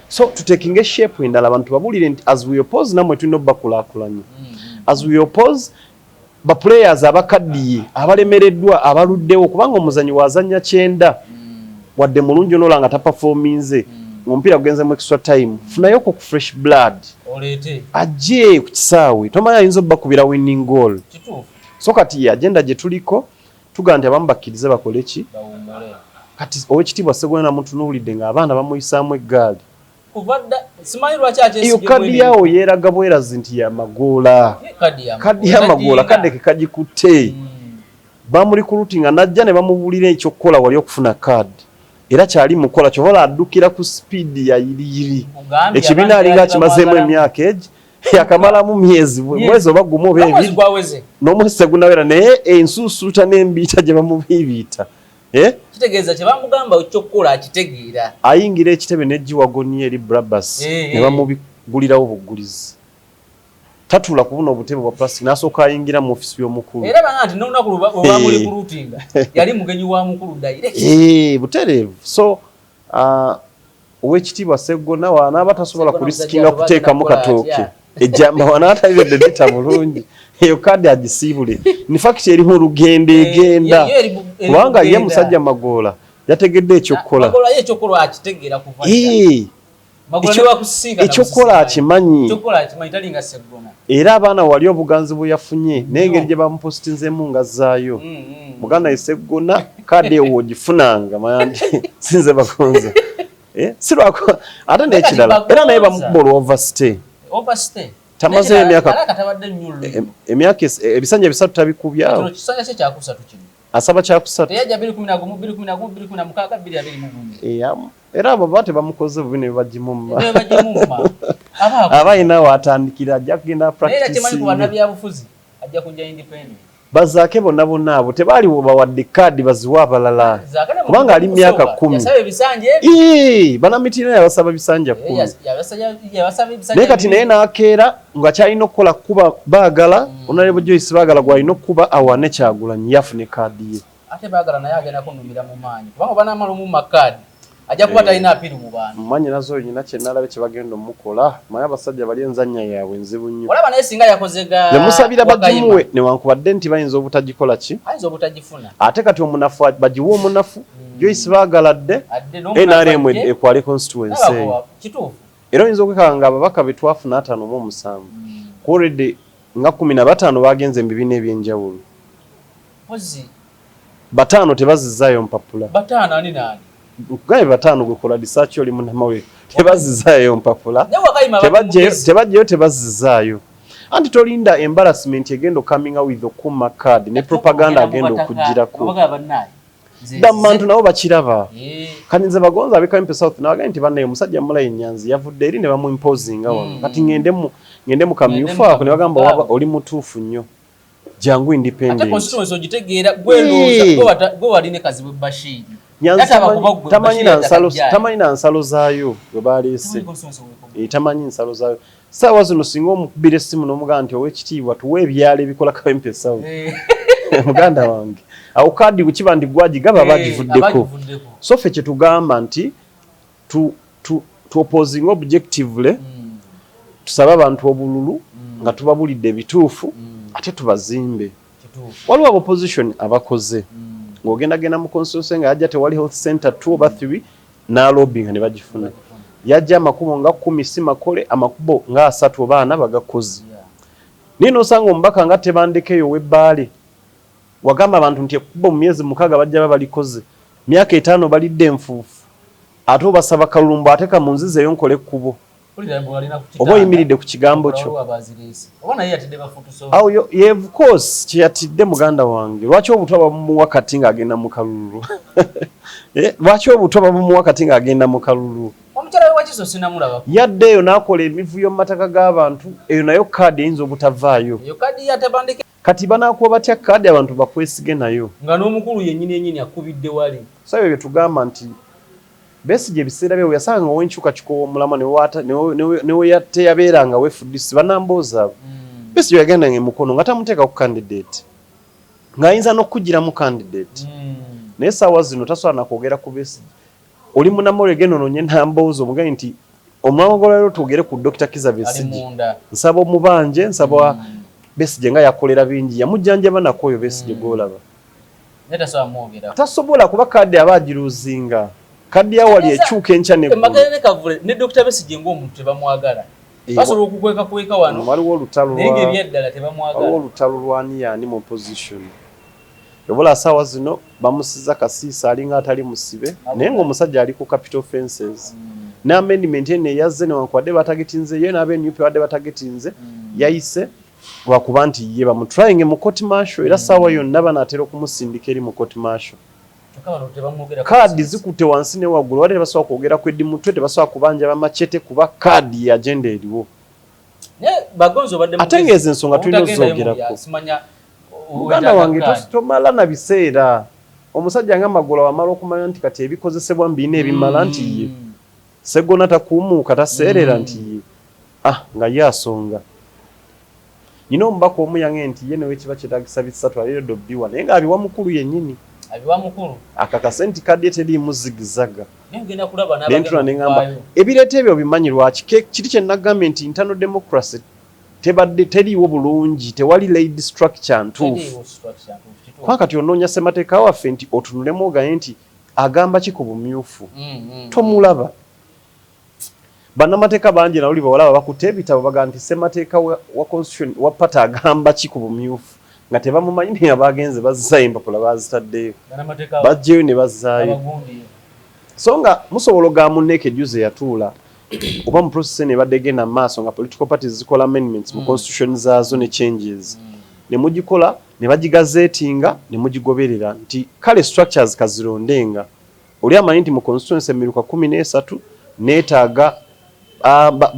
So tutekinge shape endala abantu babulire nti as we oppose namwe tulina obbakulaakulanya. As we oppose ba players abakaddiye abalemereddwa abaluddewo kubanga omuzanyi wazanya 9 wadde mulungi onolanga ta performinze omupiira gugenze mu extra time funayo ku fresh blood olete ajje ku kisaawe tomanya ayinza obbakubira winning goal kituufu. So kati agenda gye tuliko tugaa nti abamu bakkirize bakole ki kati Oweekitiibwa Sseggona namutunuulidde ng'abaana bamuyisaamu eggaali simanyi lwaki akyesiga iyo kadi yawo yeeraga bwerazi nti ya magoola kadi ya magoola kadde ke kagikutte bamuli kulutinga najja ne bamubuulira ekyokukola wali okufuna kadi era kyali mukola kyobola addukira ku sipiidi ya yiriyiri ekibiina alinga kimazeemu emyaka egi yakamalamu mwezi oba gumu oba ebiri n'omwezi tegunawera naye ensuusuuta n'embiita gye bamubiibiita kitegeeza kye bamugamba ekyokukola akitegeera ayingira ekitebe n'eggiwagoni eri Brabus ne bamubigulirawo bugulizi tatula kubuna obutebe bwa plastic n'asooka ayingira mu ofisi y'omukulu era banga nti n'olunaku olwamuli ku luutinga yali mugenyi wa mukulu direct butereevu. So Oweekitiibwa Sseggona wanaaba tasobola kurisikinga kuteekamu katooke ejjamba wanaataliredde dita bulungi eyo kadi agisiibule in fact erimu olugendo egenda kubanga ye musajja Magoola yategedde ekyokukola ekyokukola akimanyi era abaana wali obuganzi bwe yafunye n'engeri gye bamupositinzemu ngazzaayo muganda ye Sseggona kadi ewo ogifunanga mayandi sinze bakonza sirwako ate n'ekirala era naye bamukuba olw'overstay tamaze emyaka ebisanja 3 tabikubyawo asaba kyakusatu era abo bate bamukoze bubi ne bagimumma abayina watandikira ajja kugenda practice bazaake bonna abo tebaali bawadde kadi baziwa abalala kubanga ali myaka 10 banamitirina yabasaba bisanja 10 naye kati naye n'akeera nga kyalina okukola kuba baagala Honorable Joyce baagala gwalina okuba awane Kyagulanyi yafune kadi ye ate baagala naye agenda kunumira mu maanyi kubanga banamala mu makadi ajja kuba talina apiru mu bantu mmanyi nazo nyina kye nalabe kye bagenda omukola maye abasajja bali enzanya yaabwe nzibu nnyo olaba naye singa yakozega yamusabira bagimuwe newankubadde nti bayinza obutagikola ki ayinza obutagifuna ate kati omunafu bagiwa omunafu Joyce baagaladde NRM ekwale constituency kituufu era oyinza okwekanga ababaka be twafuna 57 already nga 15 bagenze mu bibiina ebyenjawulo bataano tebazizaayo mpapula bataano ani nani Gaye batano gwekola research oli munamawe tebazizaayo mpapula tebajjeyo tebazizaayo anti tolinda embarrassment egendo coming out with okuma card ne propaganda agenda okujirako damantu nabo bakiraba kaninze bagonza abeka MP South na bagandi bannaye musajja Mulai Nyanzi yavudde eri ne bamu imposinga wano kati ngende mu kamyufa ako ne bagamba waba oli mutuufu nnyo jangu independent ate constituency ogitegeera gweloza gwe waline kazibu Bashir tamanyi na nsalo zaayo gwe baleese tamanyi nsalo zaayo saawa zino singa omukubira essimu n'omugamba nti Oweekitiibwa tuwe ebyalo ebikola ka MP South muganda wange awo kadi kukiba ndi gwaji gaba bagivuddeko so ffe kyetugamba nti tu opposing objectively tusaba abantu obululu nga tubabulidde ebituufu ate tubazimbe waliwo opposition abakoze ng'ogendagenda mu constituency nga yajja tewali health center 2 oba 3 n'alobby nga ne bagifuna yajja amakubo nga 10 si makole amakubo nga 3 oba 4 bagakozi nino osanga omubaka nga tebandekeyo webbaale wagamba abantu nti ekubo mu myezi 6 bajja babalikoze myaka 5 balidde enfuufu ate obasaba kalulumbu ateka mu nzizeeyo nkole ekkubo oba oyimiridde ku kigambo kyo awo of course kyeyatidde muganda wange lwaki obutwa babumuwa kati ng'agenda mu kalulu lwaki obutwa babumuwa kati ng'agenda mu kalulu yaddeeyo n'akola emivuyo mu mataka g'abantu eyo nayo kaadi eyinza obutavaayo kati banaakuba batya kaadi abantu bakwesige nayo nga n'omukulu yennyini akubidde wali so ebyo bye tugamba nti Besigye ebiseera bye yasanga ow'enkyuka kikowa omulama ne we teyabeeranga weefudisi banambooza Besigye yagenda ng'emukono nga tamuteeka ku candidate ng'ayinza n'okkugira mu candidate naye essaawa zino tasobola nakwogera ku Besigye oli munamolege nononye nambooza omugayi nti omulama gw'olwaleero twogere ku Dr. Kizza Besigye nsaba omubanje nsaba Besigye nga yakolera bingi yamujjanjaba nakwoyo Besigye gw'olaba tasobola kuba kaadi aba agiruuzinga kadi yawali ekyuka enkya ne Kavule ne Dr. Besigye ng'omuntu tebamwagala basobola okukweka wano waliwo olutalo naye ebyeddala tebamwagala waliwo olutalo lwani yaani mu opposition ebola assaawa zino bamusiza kasiisa alinga atali musibe naye ng'omusajja ali ku capital offences ne amendment eno eyazze newankubadde batagetinze ye n'abenup badde batagetinze yayise lwakuba nti ye bamutryinge mu court martial era ssaawa yonna banaatera okumusindika eri mu court martial kaadi zikutte wansi ne waggulu wadde tebasobola kwogera ku eddimu mutwe tebasobola kubanja bamacete kuba kaadi yagenda eriwo ate ng'ezo ensonga tulina ozoogerako muganda wange tomala na biseera omusajja nga Magolo wamala okumanya nti kati ebikozesebwa mbiina ebimala nti ye segona takuumuuka taseerera nti ye nga ye asonga nyina omubaka omu yange nti ye newe kiba kyetagisa bisatu alire dobbiwa naye ng'abiwa mukulu yennyini akakase nti kadi teriimu zigizaga nentula neŋŋamba ebireeta ebyo bimanyi lwaki kiri kye nagambye nti internal democracy tebadde teriiwo bulungi tewali laid structure ntuufu kuba kati onoonya ssemateeka waffe nti otunulemu ogaye nti agamba ki ku bumyufu tomulaba bannamateeka bangi nawuli bawalaba bakutte ebitabo bagamba nti ssemateeka wa constitution wa pata agamba ki ku bumyufu nga tebamumanyi naye abagenze bazzaayo empapula bazitaddeyo bajjeyo ne bazzaayo so nga musobola oga munneeka ejjuze yatuula oba mu process ne badde genda maaso nga political parties zikola amendments mu constitution zaazo ne changes ne mugikola ne bagigazeetinga ne mugigoberera nti kale structures kazirondenga oli amanyi nti mu constituency emiruka 13 neetaaga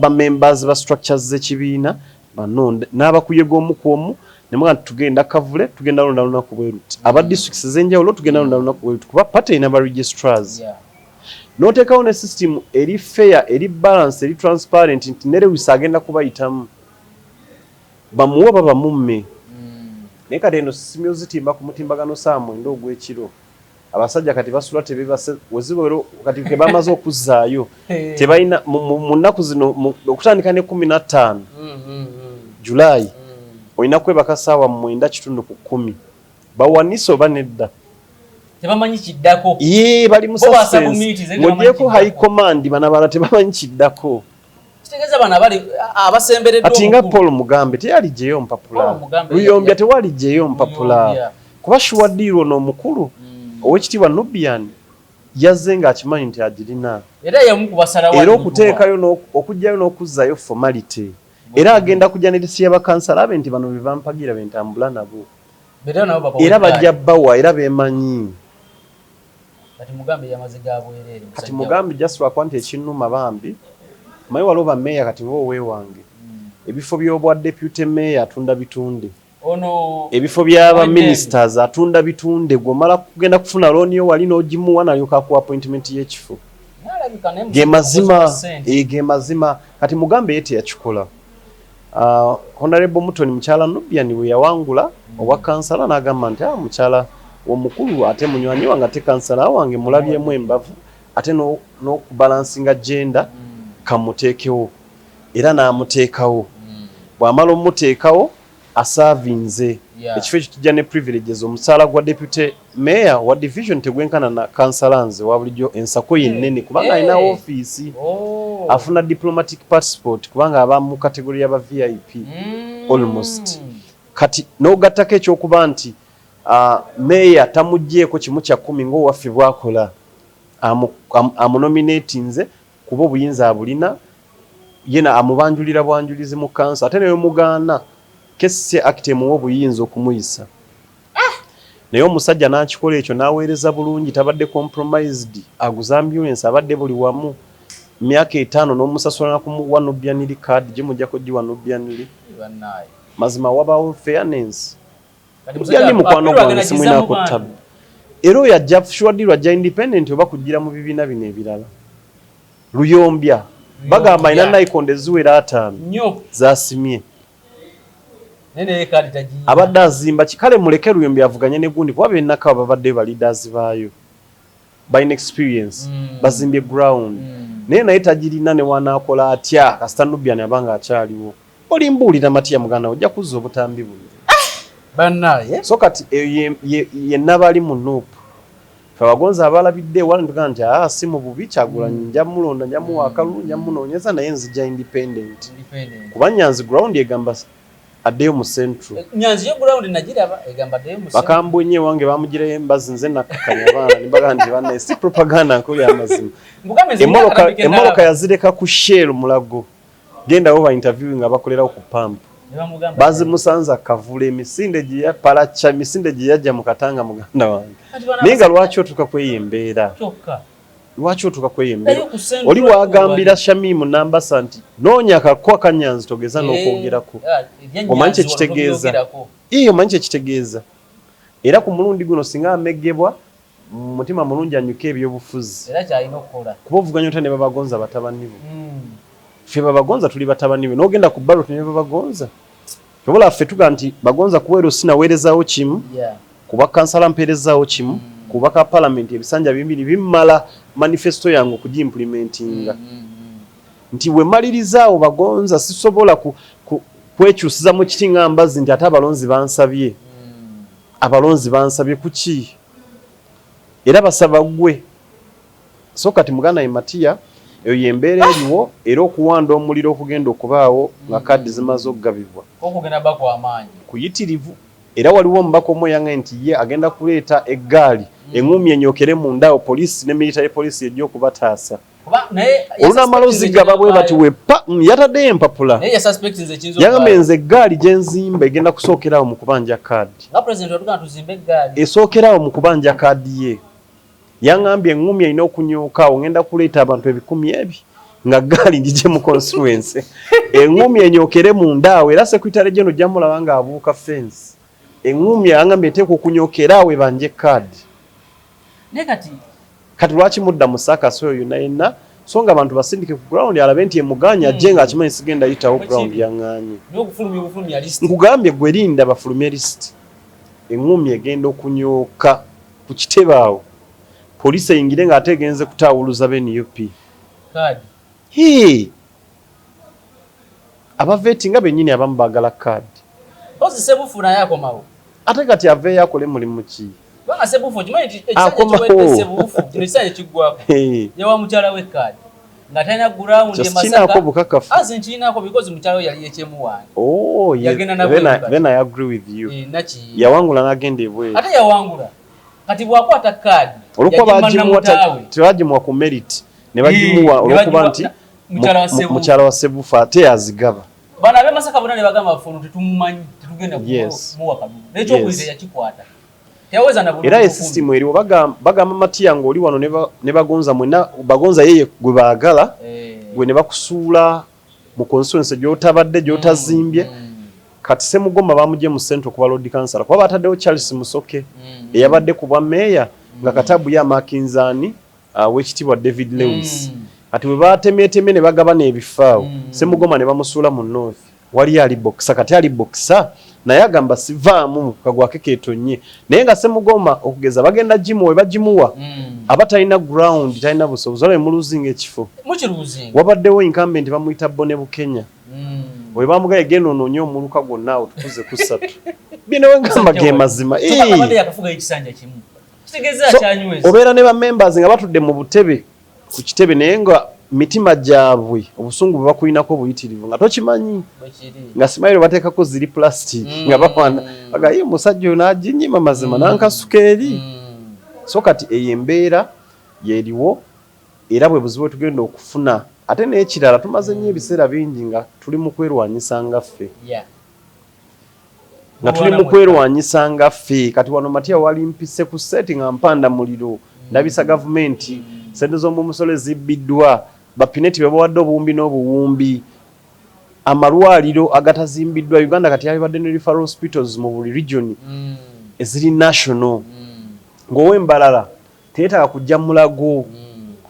ba-members ba structures z'ekibiina banonde n'abakuyega omu ku omu ne muga tugenda Kavule tugenda londa ku Bweruti aba districts z'enjawulo tugenda londa ku Bweruti kuba party ina ba registrars noteekawo ne system eri fair eri balance eri transparent nti nerewisa agenda kubayitamu bamuwa baba mumme naye kati eno simyo zitimba ku mutimbagano saa mwenda ogw'ekiro abasajja kati basula tebebase wezibwero kati ke bamaze okuzzaayo tebalina mu nnaku zino okutandika ne 15 July olina kwebaka ssaawa 9:10 bawanise oba nedda tebamanyi kiddako bali mu suspense ng'ogyeko high command banabala tebamanyi kiddako kitegeeza bano abali abasembereddwa ati nga Paul Mugambe teyaligyeyo mpapula Luyombya tewaligyeyo mpapula kuba Shuwadiro n'omukulu ow'ekitiibwa Nubian yazze ng'akimanyi nti agirina era okuteekayo okugyayo n'okuzzaayo formality era agenda kujja n'edisi y'abakansala abe nti bano be bampagira bentambula nabo era bajja bawa era beemanyi kati Mugambe just lwakuba nti ekinnuma bambi mayi waliwo bammeeya kati weewange ebifo by'obwa deputy mayor atunda bitunde ebifo by'aba ministers atunda bitunde gw'omala kugenda kufuna looniyo wali n'ogimuwa nalyoka ku appointment y'ekifo ge mazima kati Mugambe ye teyakikola Honorable Mutoni Mukyala Nubian we yawangula owa kansala n'agamba nti mukyala omukulu ate munywanyi wange ate kansala wange mulabyemu embavu ate no kubalansinga gender kamuteekewo era n'amuteekawo bw'amala omuteekawo asavinze ekifo ekyo kijja ne privileges omusaala gwa deputy mayor wa division tegwenkana na kansalanze wa bulijjo ensako yennene kubanga alina ofiisi afuna diplomatic passport kubanga aba mu kategoria y'aba VIP almost kati n'ogattako ekyokuba nti mayor tamuggyeko kimu kya 10 ng'owaffe bwakola amunominatinze kuba obuyinza abulina yena amubanjulira bwanjulizi mu kansa ate naye mugaana kesse actemu obuyinza okumuyisa naye omusajja n'akikola ekyo n'aweereza bulungi tabadde compromised aguza ambulance abadde buli wamu myaka 5 n'omusasula nakumuwa Nubian card gye mujjako giwa Nubian mazima wabawo fairness yali mukwano gwange simwinako tabu era oyo ajja shuwadirwa ajja independent oba kugira mu bibiina bino ebirala luyombya bagamba ina naikonde ziwera 5 zasimye abadde azimba kikale muleke Luyombya avuganye ne gundi kuba bennaka babadde ba leaders baayo by experience bazimbye ground naye naye tagirina ne wanaakola atya kasita Nubian abanga akyaliwo olimbuulira Matiya muganda ojja kuzza obutambi buno bannaye so kati ye nabali mu nuupu abagonza abalabidde wala ntuga nti si mu bubi Kyagulanyi nja mulonda nja muwa akalulu nja munoonyeza naye nzija independent kuba Nyanzi ground egamba addeyo mu central Nyanzi yo ground nagiraba egamba addeyo mu central bakambonye wange bamugirayo embazi nze nakakanya abaana nimbaga nti banne si propaganda nkuli amazima emmoloka yazireka ku shell mulago genda over interviewing abakolerawo ku pump bazi musanza kavula emisinde gye ya palacha misinde gye yajja mu Katanga muganda wange ninga lwaki otuka kweyembeera lwaki otuka kweyembeera oli wagambira Shamimu namba santi noonya kakwa Kanyanzi togeza n'okwogerako omanyi kye kitegeeza omanyi kye kitegeeza era ku mulundi guno singa amegebwa mutima mulungi anyuka ebyobufuzi era kyalina okukola kuba ovuganya otya ne babagonza batabani bo ffe babagonza tuli batabani be n'ogenda ku ballot ne babagonza tobola ffe tuga nti bagonza kuweero sinaweerezaawo kimu kuba kansala mpeerezaawo kimu kuba ka parliament ebisanja bibiri bimmala manifesto yange okugimplementinga nti we malirizaawo bagonza sisobola kwekyusiza mu kiti nga mbazi nti ate abalonzi bansabye kuki era basaba gwe so kati muganda Matiya eyo yembeera eriwo era okuwanda omuliro okugenda okubaawo nga kaddi zimaze okugabibwa okugenda bako amaanyi kuyitirivu era waliwo omubaka omwe yange nti ye agenda kuleeta eggaali engumi enyokere mundaawo polisi ne military police ejja okubataasa olunamalozi gaba bwe bati wepa yataddeyo empapula yagamba enze eggaali gye nzimba egenda kusookerawo mu kubanja kaadi esookerawo mu kubanja kaadi ye yangambye engumi alina okunyookawo ngenda kuleeta abantu 100 nga gaali ngije mu constituency engumi enyokere mundaawo era secretary general jamulaba nga abuuka fence engumi yangambye eteekwa okunyokerawo ebanje kaadi kati lwaki mudda mu saakasi oyo yenna so nga abantu basindike ku ground alabe nti emuganya ajje nga akimanyi sigenda yitawo ground yaŋŋaanye nkugambye gwe linda bafulumye list engumi egenda okunyooka ku kitebe awo polisi eyingire nga ate egenze kutaawuluza b'NUP kaadi abaveeti nga bennyini abamu baagala kaadi ozi sebufu naye akomawo ate kati aveeyo akole mulimu ki kubanga sebufu okimanyi nti ekisanja kiwedde sebufu kino ekisanja kiggwako yawa mukyala we kaadi nga talina ground e Masaka bukakafu nkirinako because mukyala we yali yekyemu wange yagenda then I agree with you yawangula n'agenda ebweru ate yawangula kati bwakwata kaadi tebagimuwa ku merit ne bagimuwa olwokuba nti mukyala wa sebufu ate yazigaba bana abe Masaka bonna ne bagamba bafunu tetumumanyi tetugenda kumuwa kadumu n'ekyokuyita yakikwata era esystem eriwo bagamba Matiya ng'oli wano ne bagonza mwenna bagonza yeye gwe baagala gwe ne bakusuula mu constituency gy'otabadde gy'otazimbye kati Semugomba bamugye mu central kuba Lord Councillor kuba bataddewo Charles Musoke eyabadde ku bwa meeya nga katabu ya Makinzani w'ekitiibwa David Lewis kati bwe batemeeteme ne bagaba n'ebifaawo Semugomba ne bamusuula mu North wali ali boxa kati ali boxa naye agamba sivaamu kagwake ketonye naye nga Semugoma okugeza bagenda jimu we bajimuwa abatalina ground talina busobozi olwe mu luzinga ekifo wabaddewo incumbent bamuyita Bone Bukenya we bamugaye geno nonyo omuluka gonna otukuze ku 3 bino ngamba ge mazima obeera ne ba members nga batudde mu butebe ku kitebe naye nga mitima gyabwe obusungu bwe bakulinako buyitirivu nga tokimanyi nga simayiro bateekako ziri plastic nga bakwana bagaye omusajja ono aginyima mazima nankasuka eri so kati eyo embeera yeriwo era bwe buzibu tugenda okufuna ate n'ekirala tumaze nnyo ebiseera bingi nga tuli mu kwerwanyisa ngaffe nga tuli mu kwerwanyisa ngaffe kati wano Matiya wali mpise ku seti nga mpanda muliro ndabisa gavumenti sente z'omumusolo zibbiddwa bapineti bebawadde obuwumbi n'obuwumbi amalwaliro agatazimbiddwa Uganda kati yalibadde ne referral hospitals mu buli region eziri national ng'owembalala teetaaga kujja mulago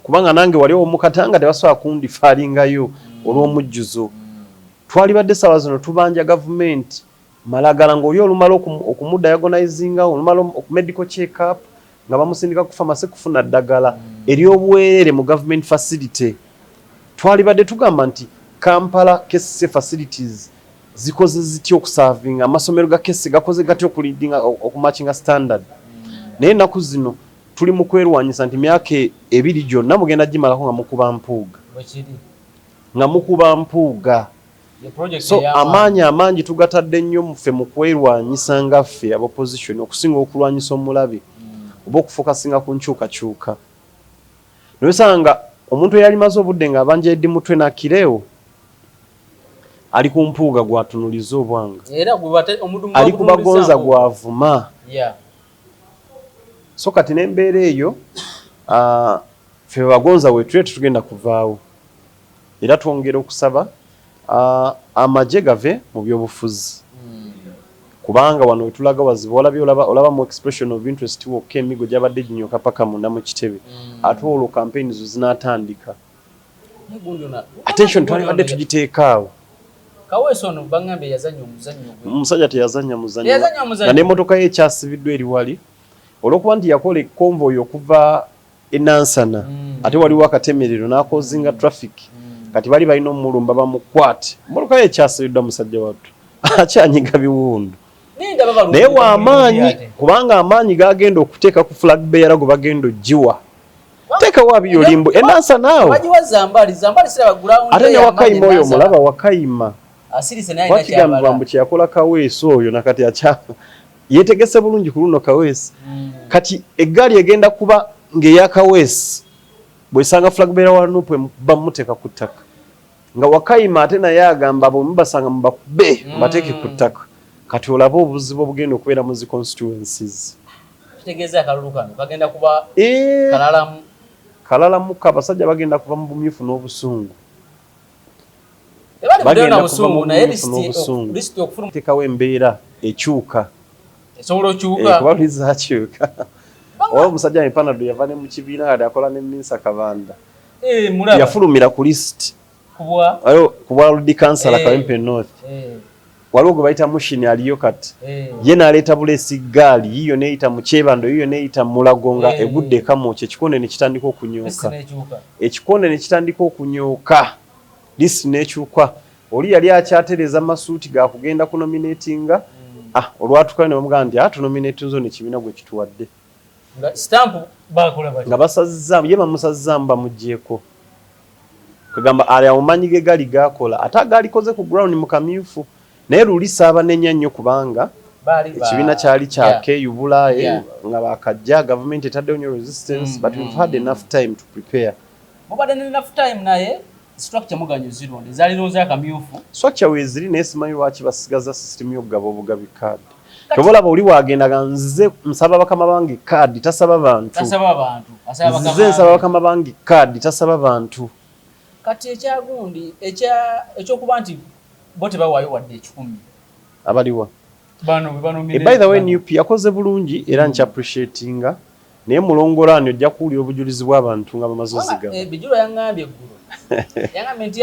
kubanga nange wali omukatanga tebasobola kundifaalingayo olw'omujjuzo twalibadde ssaawa zino tubanja gavumenti malagala ng'oli olumala okumudiagonizinga olumala medical check up nga bamusindika ku pharmacy kufuna ddagala ery'obuweerere mu government facility twalibadde tugamba nti Kampala case facilities zikoze zitya okusavinga amasomero ga case gakoze gatya okulidinga okumatchinga standard naye ennaku zino tuli mu kwerwanyisa nti myaka 2 gyonna mugenda gimalako nga mukuba mpuuga so amaanyi tugatadde nnyo muffe mu kwerwanyisa ngaffe aba opposition okusinga okulwanyisa omulabe oba okufokasinga ku nkyukakyuka noyesanga omuntu eyali maze obudde nga abanja eddi mutwe nakireewo ali ku mpuuga gwatunuliza obwanga ali ku bagonza gwavuma so kati n'embeera eyo ffe bagonza weetule tetugenda kuvaawo era twongera okusaba amagye gave mu byobufuzi kubanga wano wetulaga wazibu olaba mu expression of interest wokka emigo gyabadde ginyoka paka munda mu kitebe ate olwo campaign zo zinatandika attention twalibadde tugiteekaawo omusajja teyazanya muzanyo nga n'emmotoka ye ekyasibiddwa eri wali olwokuba nti yakola ekonvoyi okuva enansana ate waliwo akatemerero n'akozinga traffic kati bali balina omulumba bamukwate emmotoka ye ekyasibiddwa musajja wattu akyanyiga biwundu naye w'amaanyi kubanga amaanyi gagenda okuteeka ku flag bearer gwe bagenda ogiwa teekawo abiyolimbo enansa naawe ate ne Wakayima oyo omulaba Wakayima wakigambibwa mbu kyeyakola Kaweesi oyo nakati yeetegese bulungi ku luno Kaweesi kati eggaali egenda kuba ng'eya Kaweesi bwesanga flag bearer wa NUP bamuteeka ku ttaka nga Wakayima ate naye agamba bombi basanga mubakube bateeke ku ttaka kati olaba obuzibu obugenda okubeera mu zi constituencies kitegeeza akalulu kano kagenda kuba kalalamu abasajja bagenda kuva mu bumyufu n'obusungu teekawo embeera ekyuka kuba lizakyuka oba omusajja mipanado yava ne mu kibiina kati akola ne Minsa Kabanda yafulumira ku list ku bwaludi kansala Kawempe North waliwo gwe bayita mushini aliyo kati ye n'aleeta bulesi gaali yiyo neeyita mu Kyebando yiyo neeyita mu Mulago nga egudde ekamwokya ekikonde ne kitandika okunyooka ekikonde ne kitandika okunyooka lisi n'ekyuka oli yali akyatereza masuuti ga kugenda ku nominatinga olwatukayo ne bamugamba nti tunominatinzo ne kibiina gwe kituwadde nga basazizaamu ye bamusazizaamu bamuggyeko kagamba ali amumanyi ge gali gakola ate agaalikoze ku ground mu kamyufu naye luli saabanenya nnyo kubanga ekibiina kyali kyakeyubula nga bakajja gavumenti etaddewo nnyo resistance but we've had enough time to prepare mubadde ne enough time naye structure muganyo zironde zaliroza akamyufu structure weeziri naye simanyi lwaki basigaza system y'okugaba obugabi kaadi tobolaba oli wagendaga nze nsaba bakama bange kaadi tasaba bantu nze nsaba bakama bange kaadi tasaba bantu kati ekyagundi ekyokuba nti bote bawaayo wadde 10 abaliwa by the way NUP yakoze bulungi era nki appreciatinga naye mulongolani ojja kuwulira obujulizi bw'abantu nga bamaze ozigaba bijulo yaŋŋambye eggulu yaŋŋambye nti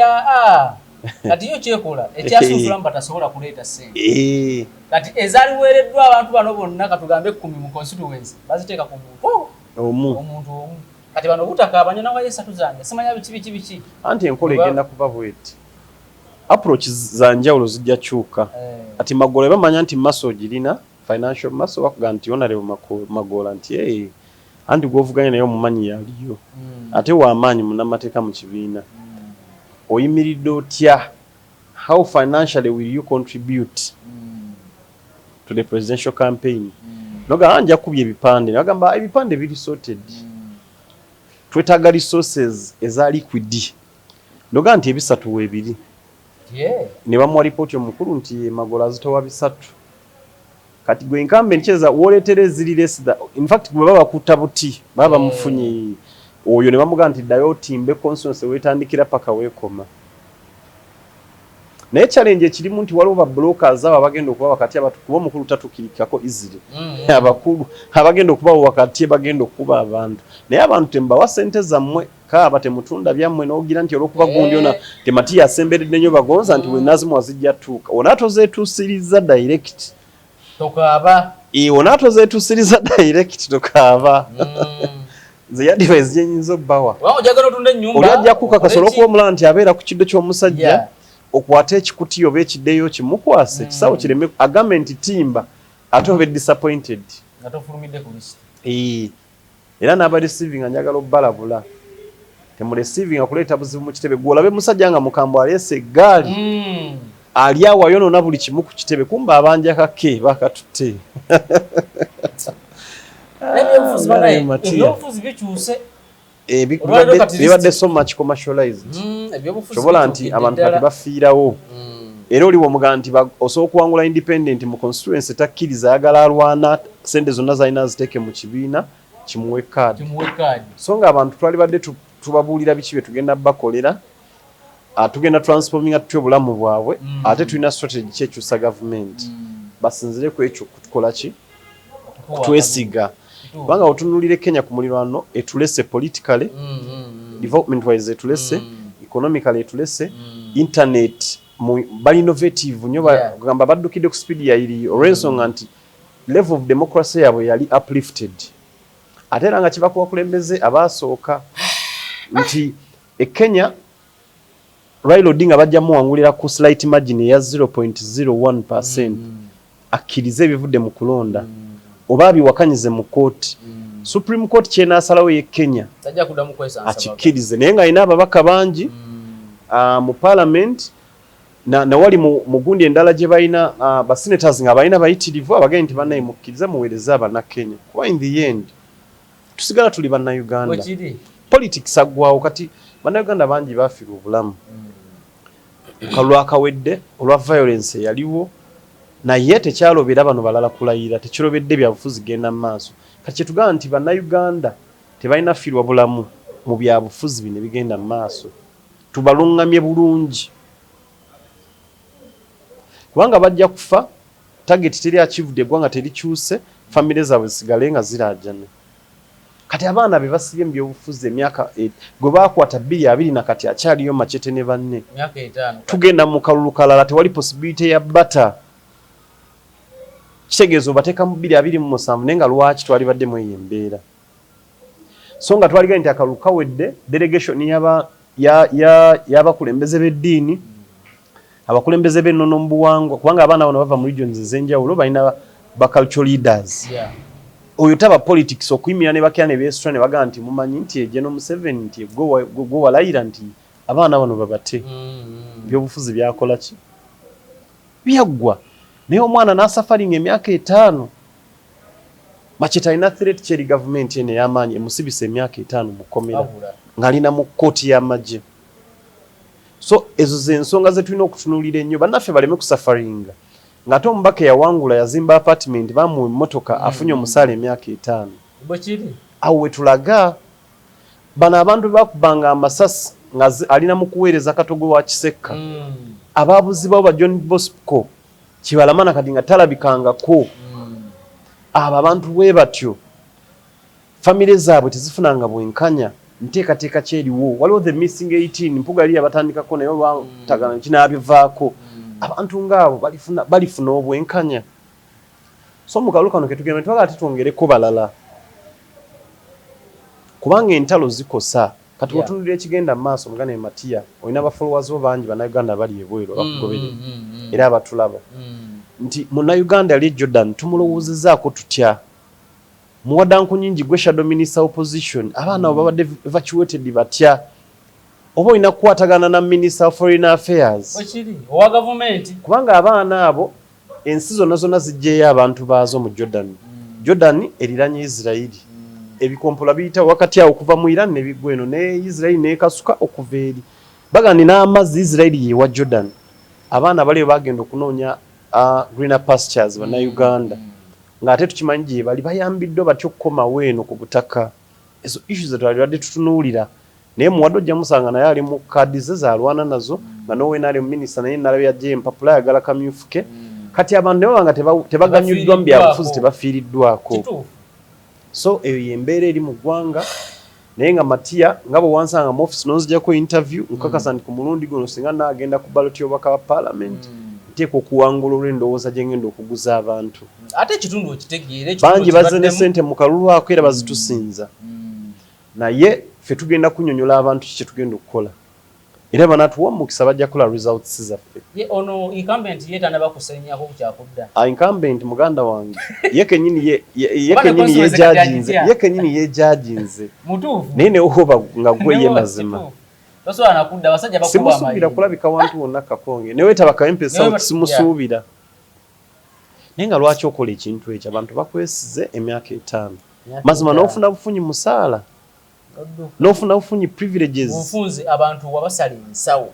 kati yo kyekola ekyasunsula mbatasobola kuleeta ssente kati ezaliweereddwa abantu bano bonna katugambe 10 mu constituency baziteeka ku muntu omu kati bano butakaabanya nawayo esatu zange simanya biki anti enkola egenda kuba bweti approach za njawulo zijja kyuka ati Magola bamanya nti maso girina financial maso bakuga nti Honorable Magola nti anti gwovuganya naye omumanyi yaliyo ate w'amaanyi munnamateeka mu kibiina oyimiridde otya how financially will you contribute to the presidential campaign noga anja kubye ebipande nagamba ebipande biri sorted twetaaga resources eza liquid noga nti ebisatu weebiri ne bamuwa ripooti omukulu nti Magola azitowa bisatu kati gwe incumbent cheza woletere eziri less in fact gwe baba kutta buti baba mufunye oyo ne bamuga nti ddayo timbe consensus wetandikira paka wekoma naye challenge ekirimu nti waliwo ba blockers aba bagenda okuba wakati abantu kuba mukulu tatukirikako easily abakulu abagenda okuba wakati bagenda okuba abantu naye abantu tembawa sente zammwe kaaba temutunda byammwe n'ogira nti olwokuba gundi ona temati yasemberedde nnyo bagonza nti wenazimu wazijja tuuka onato zeetuusiriza direct tokaaba onato zeetuusiriza direct tokaaba nze yadivise gyenyinza obbawa oli ajja kukakasa olwokuba omulala nti abeera ku kiddo ky'omusajja okwata ekikuti oba ekiddeyo kimukwase ekisawo kireme agambe nti timba ate obe disappointed era n'aba receiving anjagala obbalabula temureceiving akuleeta buzibu mu kitebe gwolabe musajja nga mukambwe aleese eggaali ali awo ayonoona buli kimu ku kitebe kumba abanja kake bakatutte ebyobufuzi bikyuse bibadde so much commercialized kyobola nti abantu kati bafiirawo era oliwo omugaa nti osobola okuwangula independent mu constituency takkiriza ayagala alwana sente zonna zalina ziteeke mu kibiina kimuwe kaadi so nga abantu twali badde tubabuulira biki bye tugenda bakolera tugenda transforminga tutya obulamu bwabwe ate tulina strategy kyekyusa gavumenti basinzire ku ekyo kutukola ki twesiga kubanga otunulire Kenya ku mulirwano etulese politically development wise etulese economically etulese internet bali innovative nyo bagamba baddukidde ku speed ya iri olw'ensonga nti level of democracy yabwe yali uplifted ate era nga kibakulembeze abasooka nti Kenya Raila Odinga bajja muwangulira ku slight margin ya 0.01% akkirize ebivudde mu kulonda oba biwakanyize mu court Supreme Court kyena asalawo ye Kenya tajja kudamu kwesansa akikirize naye nga alina ababaka bangi mu parliament na wali mu gundi endala gye balina ba senators nga balina bayitirivu abagenda nti bannaye mukkirize muweereza abana Kenya kuba in the end tusigala tuli banna Uganda politics agwawo kati banna Uganda bangi bafiirwa obulamu kalwa akawedde olwa violence yaliwo naye tekyalobera bano balala kulayira tekirobedde byabufuzi genda mu maaso kati kyetugamba nti banna Uganda tebalina fiirwa bulamu mu byabufuzi bino bigenda mu maaso tubalungamye bulungi kubanga bajja kufa target teri achieved eggwanga terikyuse family zaabwe zisigale nga zirajana kati abaana be basibye mu byobufuzi emyaka gwe bakwata 2 na kati akyaliyo machete ne banne myaka 5 tugenda mu kalulu kalala tewali possibility ya butter kitegezo bateeka mu 227 nenga lwaki twali badde mu embeera so nga twali gandi akalulu kawedde delegation y'abakulembeze b'eddiini abakulembeze b'ennono mu buwangwa kubanga abaana bano bava mu regions ez'enjawulo balina ba cultural leaders oyo taba politics okuyimira ne bakya ne beestra ne bagamba nti mumanyi nti General Museveni nti go walayira nti abaana bano babate byobufuzi byakola ki byaggwa naye omwana n'asafaringa emyaka 5 macheta ina threat cheri government ene y'amaanyi emusibisa emyaka 5 mukomera ng'alina mu kkooti y'amagye so ezo z'ensonga ze tulina okutunuulira ennyo bannaffe baleme kusafaringa ng'ate omubaka yawangula yazimba apartment bamuwa emmotoka afunye omusaala emyaka 5 awo we tulaga bano abantu bakubanga amasasi nga alina mu kuweereza katogo wa Kisekka abaabuzibwawo ba John Bosco kibalamana kati nga talabikangako abo abantu bwe batyo famire zaabwe tezifunanga bwenkanya nteekateeka kyeriwo waliwo the missing 18 mpuga yali yabatandikako naye olwatagana kinaabivaako abantu ngaabo balifuna obwenkanya so mu kalulu kano ketugenda twagala tetwongereko balala kubanga entalo zikosa kati otunulira ekigenda mu maaso mugana Matiya olina abafollowers bo bangi bannayuganda bali ebweru abakugoberera era abatulaba nti munnayuganda yali Jordan tumulowoozezaako tutya muwadanku nyingi gwe shadow minister opposition abaana abo babadde evacuated batya oba olina kukwatagana na minister of foreign affairs owa government kubanga abaana abo ensi zonna zijjeeyo abantu baazo mu Jordan eriranye Israeli ebikompola biyita wakati awo okuva mu Iran ne bigwa eno ne Israeli nekasuka okuva eri bagandi n'amazzi Israeli yewa Jordan abaana bali bagenda okunoonya greener pastures bannayuganda ng'ate tukimanyi gye bali bayambiddwa batyo okukomawo eno ku butaka ezo issues zetwalibadde tutunuulira naye muwadde ojja musanga naye ali mu kaadi ze zalwana nazo nga noweena ali mu minisita naye nalaba yajja empapula ayagala kamyufu ke kati abantu ne babanga tebaganyuddwa mu byabufuzi tebafiiriddwako so eyo yembeera eri mu ggwanga naye nga Matiya nga bwe wansanga mu office nonzijako interview nkakasa nti ku mulundi guno singa naagenda ku ballot y'obubaka wa parliament nteeka okuwangula olw'endowooza gye ngenda okuguza abantu ate ekitundu okitegeere bangi bazze ne ssente mu kalulu ako era bazitusinza naye ffe tugenda kunnyonnyola abantu kiki tugenda okukola era banatuwa mukisa bajja kukola results zaffe ono incumbent ye tanaba kusennyako kukyakudda incumbent muganda wange ye kenyini yejaginze mutuufu naye newoba nga gwe ye mazima tosobola nakudda abasajja bakuba amayi simusuubira kulabika wantu wonna kakonge ne weetaba kampesa simusuubira naye nga lwaki okola ekintu ekyo abantu bakwesize emyaka 5 mazima n'ofuna bufunyi musaala n'ofuna bufunyi privileges bufunze abantu wabasala ensawo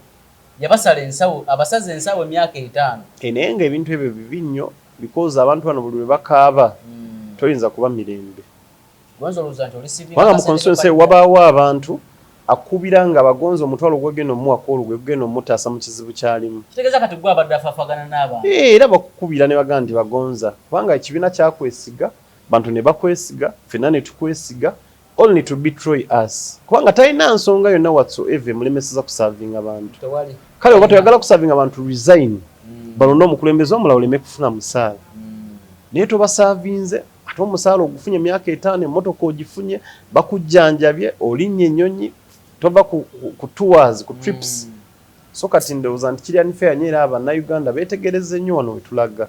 yabasala ensawo abasaze ensawo emyaka 5 naye nga ebintu ebyo bibi nnyo because abantu bano buli lwe bakaaba toyinza kuba mirembe kubanga mu constituency wabaawo abantu akubira nga bagonza omutwalo gwegenda omuwaka olugwe gugenda omutaasa mu kizibu kyalimu kitegeeza kati gwe abadde afaafagana n'abantu era bakukubira ne bagamba nti bagonza kubanga ekibiina kyakwesiga bantu ne bakwesiga ffenna ne tukwesiga only to betray us kubanga talina nsonga yonna whatsoever mulemeseza kusavinga abantu kale oba toyagala kusavinga abantu resign balonda omukulembeze omulala oleme kufuna musaala naye tobasavinze ate omusaala ogufunye emyaka 5 emmotoka ogifunye bakujjanjabye olinnye ennyonyi tova ku tours ku trips so kati ndowooza nti kirya nife yanyeera abannayuganda beetegereze nnyo wano wetulaga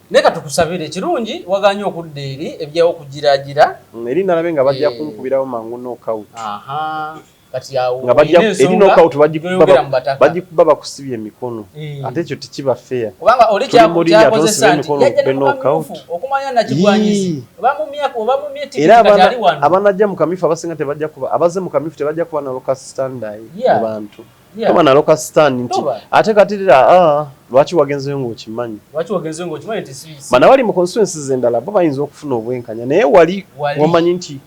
naye katukusabire kirungi waganye okudda eri ebyawo okugiraagira eri nalabe nga bajja kunkubirawo mangu knockout kati awo nga bajja eri knockout bagikuba bakusibye emikono ate ekyo tekiba fair kubanga oli kyakozesa nti yajja n'omumyufu okumanya nakigwanyisi oba mu myetikiti kati ali wano abanajja mu kamyufu abasinga tebajja kuba abazze mu kamyufu tebajja kuba na local stand mu bantu kama na local stand nti ate katirira lwaki wagenzeyo ng'okimanyi nti si bana wali mu constituencies endala bo bayinza okufuna obwenkanya naye wali wamanyi nti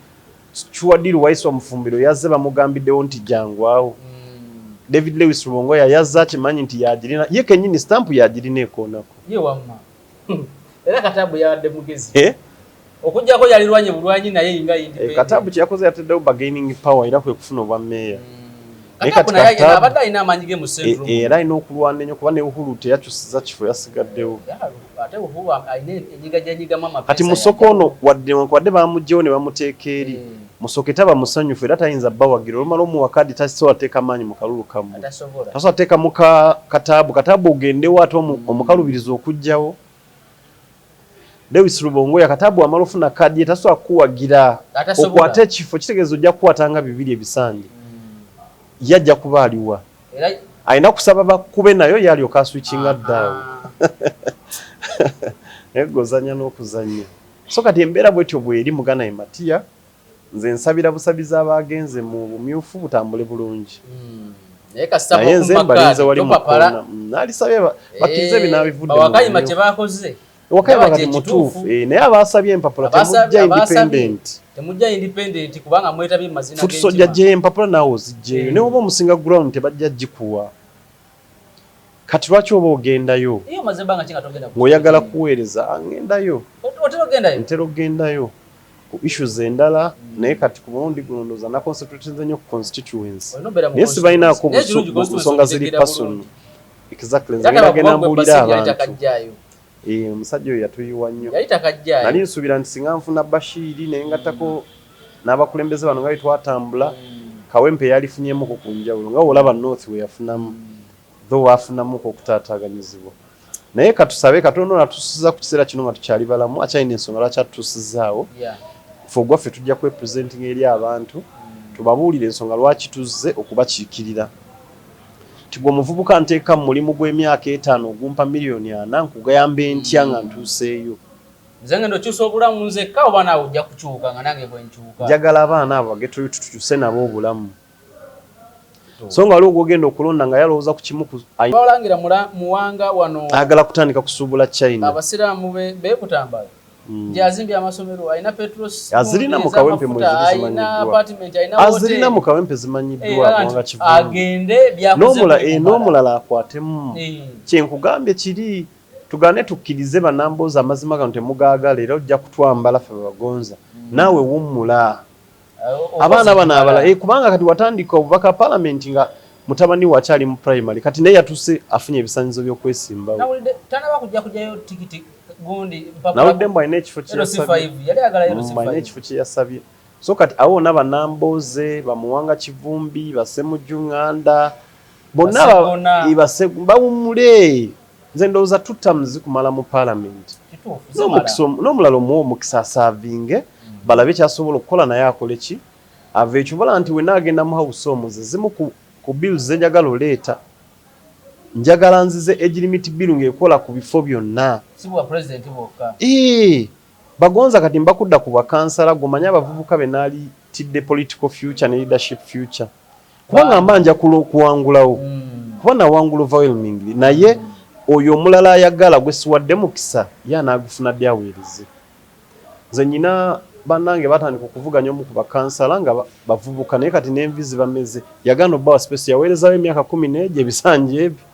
Chuadiru Waiswa Mufumbiro yazze bamugambiddewo nti jangwawo David Lewis Rubongo yazze akimanyi nti yagirina ye kenyini stamp yagirina ekoonako ye wamma era katabu yawadde mugezi okujjako yalirwanye bulwanyi naye nga independent katabu kyakoze yateddewo bargaining power era kwe kufuna obwa meya abadde alina amaanyi ge mu centrum era alina okulwana ennyo kuba ne Uhuru teyakyusiza kifo yasigaddewo ate Uhuru alina enyigajanyigamu amapesa kati musoko ono wadde bamuggyewo ne bamuteeka eri musoke taba musanyufu era tayinza bawagira olumala omuwakadi tasobola teeka maanyi mu kalulu kamu tasobola teeka mu katabu ogendewo ate omukalubiriza okugjawo Lewis Rubongo ya katabu amala ofuna kadi tasobola kuwagira okwate ekifo kitegeeza ojja kukwatanga 2 ebisanje yajja kuba aliwa alina kusaba bakube nayo yalyoka switchinga ddaawo egozanya n'okuzanya so kati embeera bwetyo bweri mugana Matiya nze nsabira busabiza abagenze mu bumyufu butambule bulungi naye nze mbalinze wali mukona nalisabye bakkirize binabivudde bawakayima kye bakoze wakayima kati mutuufu naye abasabye empapula temujja independent kubanga mwetabye mazina futusojja gye empapula naawe ozigjeeyo naye oba omusinga ground tebajja gikuwa kati lwaki oba ogendayo ng'oyagala kuweereza ngendayo ntera ogendayo ku issues endala naye kati ku mulundi guno ndoza na concentrate nnyo ku constituency yes balina ko busonga ziri personal exactly nzagera gena mbulira abantu omusajja oyo yatuyiwa nnyo nali nsubira nti singa nfuna Bashiri naye ngatako n'abakulembeze bano nga twatambula Kawempe yalifunyemu ku njawulo nga olaba North we yafunamu though wafunamu ko kutaataganyizibwa naye katusabe katono natusiza ku kiseera kino nga tukyali balamu akyalina ensonga lwaki atutusizaawo ffe tujja kwepresenting eri abantu tubabuulire ensonga lwaki tuzze okubakiikirira tigwe omuvubuka nteeka mu mulimu gw'emyaka 5 ogumpa miliyoni 4 nkugayambe ntya nga ntuuseeyo nze ngendo kyusa obulamu nzekka oba naawe ojja kukyuka nga nange bwe nkyuka njagala abaana abo bageto tukyuse nabo obulamu so nga waliwo gwogenda okulonda nga yalowooza ku kimu balangira muwanga wano ayagala kutandika kusuubula China abasiraamu beekutambala azimbye amasomero alina azirina mu Kawempe azirina mu Kawempe zimanyiddwa nga n'omulala akwatemu kyenkugambye kiri tugane tukkirize banambooza amazima gano temugaagala era ojja kutwambala ffe bagonza naawe wummula abaana bano abala kubanga kati watandika obubaka parliament nga mutabani wakyali mu primary kati naye yatuse afunye ebisanyizo by'okwesimbawo nawulidde mbu alina ekifo kyeyasabye so kati awo n'abannambooze bamuwanga Kivumbi basemujjuŋŋanda bonna bawummule nze ndowooza tutamuzi kumala mu parliament n'omulala omuwa omukisa asaavinge balabe kyasobola okukola naye akole ki ava ekibala nti wenna agenda mu house omuze zimu ku bills zenjagala oleeta njagala nzize age limit bill ng'ekola ku bifo byonna bagonza kati mbakudda ku bakansala gomanya abavubuka be naali tidde political future ne leadership future kubanga mbanja kuwangulawo kuba nawangula overwhelmingly naye oyo omulala ayagala gwe siwadde mukisa ye anaagufuna ddi aweereze nze nyina bannange batandika okuvuganya omu ku bakansala nga bavubuka naye kati n'envizi bameze yagana obbawa space yaweerezawo emyaka 14 ebisanja ebyo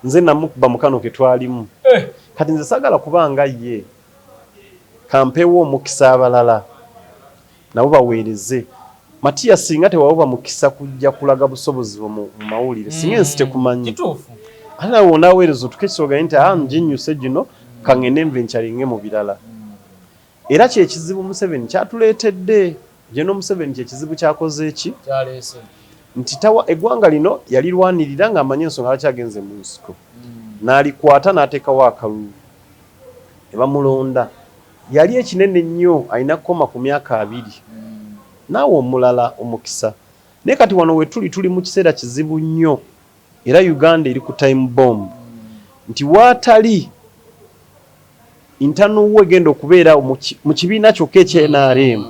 nze namukuba mukano ke twalimu kati nze sagala kubanga ye kampewo omukisa abalala nabo baweereze Matiya singa tewawoba mukisa kujja kulaga busobozi mu mawulire singa ensi tekumanyi ana wona aweereza tukekisoga nti njinyuse gino kangene nvencaringe mu birala era kyekizibu Museveni kyatuleetedde jeno Museveni kyekizibu kyakoze eki kyaleese nti tawa eggwanga lino yalirwanirira nga amanyi ensonga lwakyagenze mu nsiko n'alikwata n'ateekawo akalulu ne bamulonda yali ekinene nnyo alina kukoma ku myaka 2 naawe omulala omukisa naye kati wano we tuli mu kiseera kizibu nnyo era Uganda eri ku time bomb nti waatali intano genda okubeera mu kibiina kyokka ekye-NRM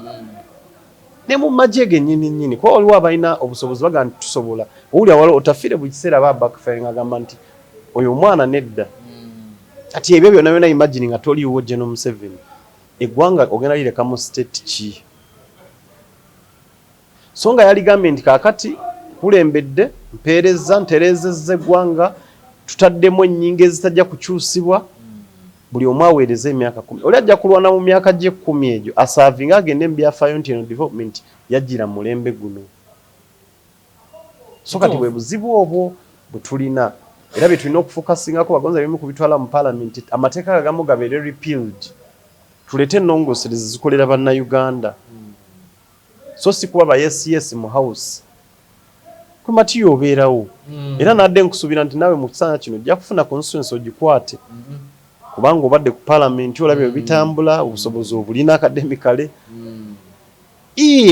ne mu magye gennyini kuba waliwo abalina obusobozi baga nti tusobola owuli awala otafiire buli kiseera ba backfiring agamba nti oyo omwana nedda ati ebyo byonna byonna imagine nga toliiwo General Museveni eggwanga ogenda lireka mu state ki so nga yaligambye nti kaakati kulembedde mpeereza ntereezezza eggwanga tutaddemu ennyingo ezitajja kukyusibwa buli omu aweereza emyaka 10 oli ajja kulwana mu myaka gye 10 egyo asaavinga agende mu byafaayo nti eno development yajjira mulembe guno so kati bwe buzibu obwo bwe tulina era bye tulina okufokasingako bagonza bimu kubitwala mu parliament amateeka agamu gabeere repealed tulete ennongoserezi zikolera bannayuganda so si kuba ba yes mu house kumati yobeerawo era nadde nkusuubira nti naawe mu kisaana kino ojja kufuna constituency ogikwate kubanga obadde ku parliament olabye bitambula obusobozi obulina academically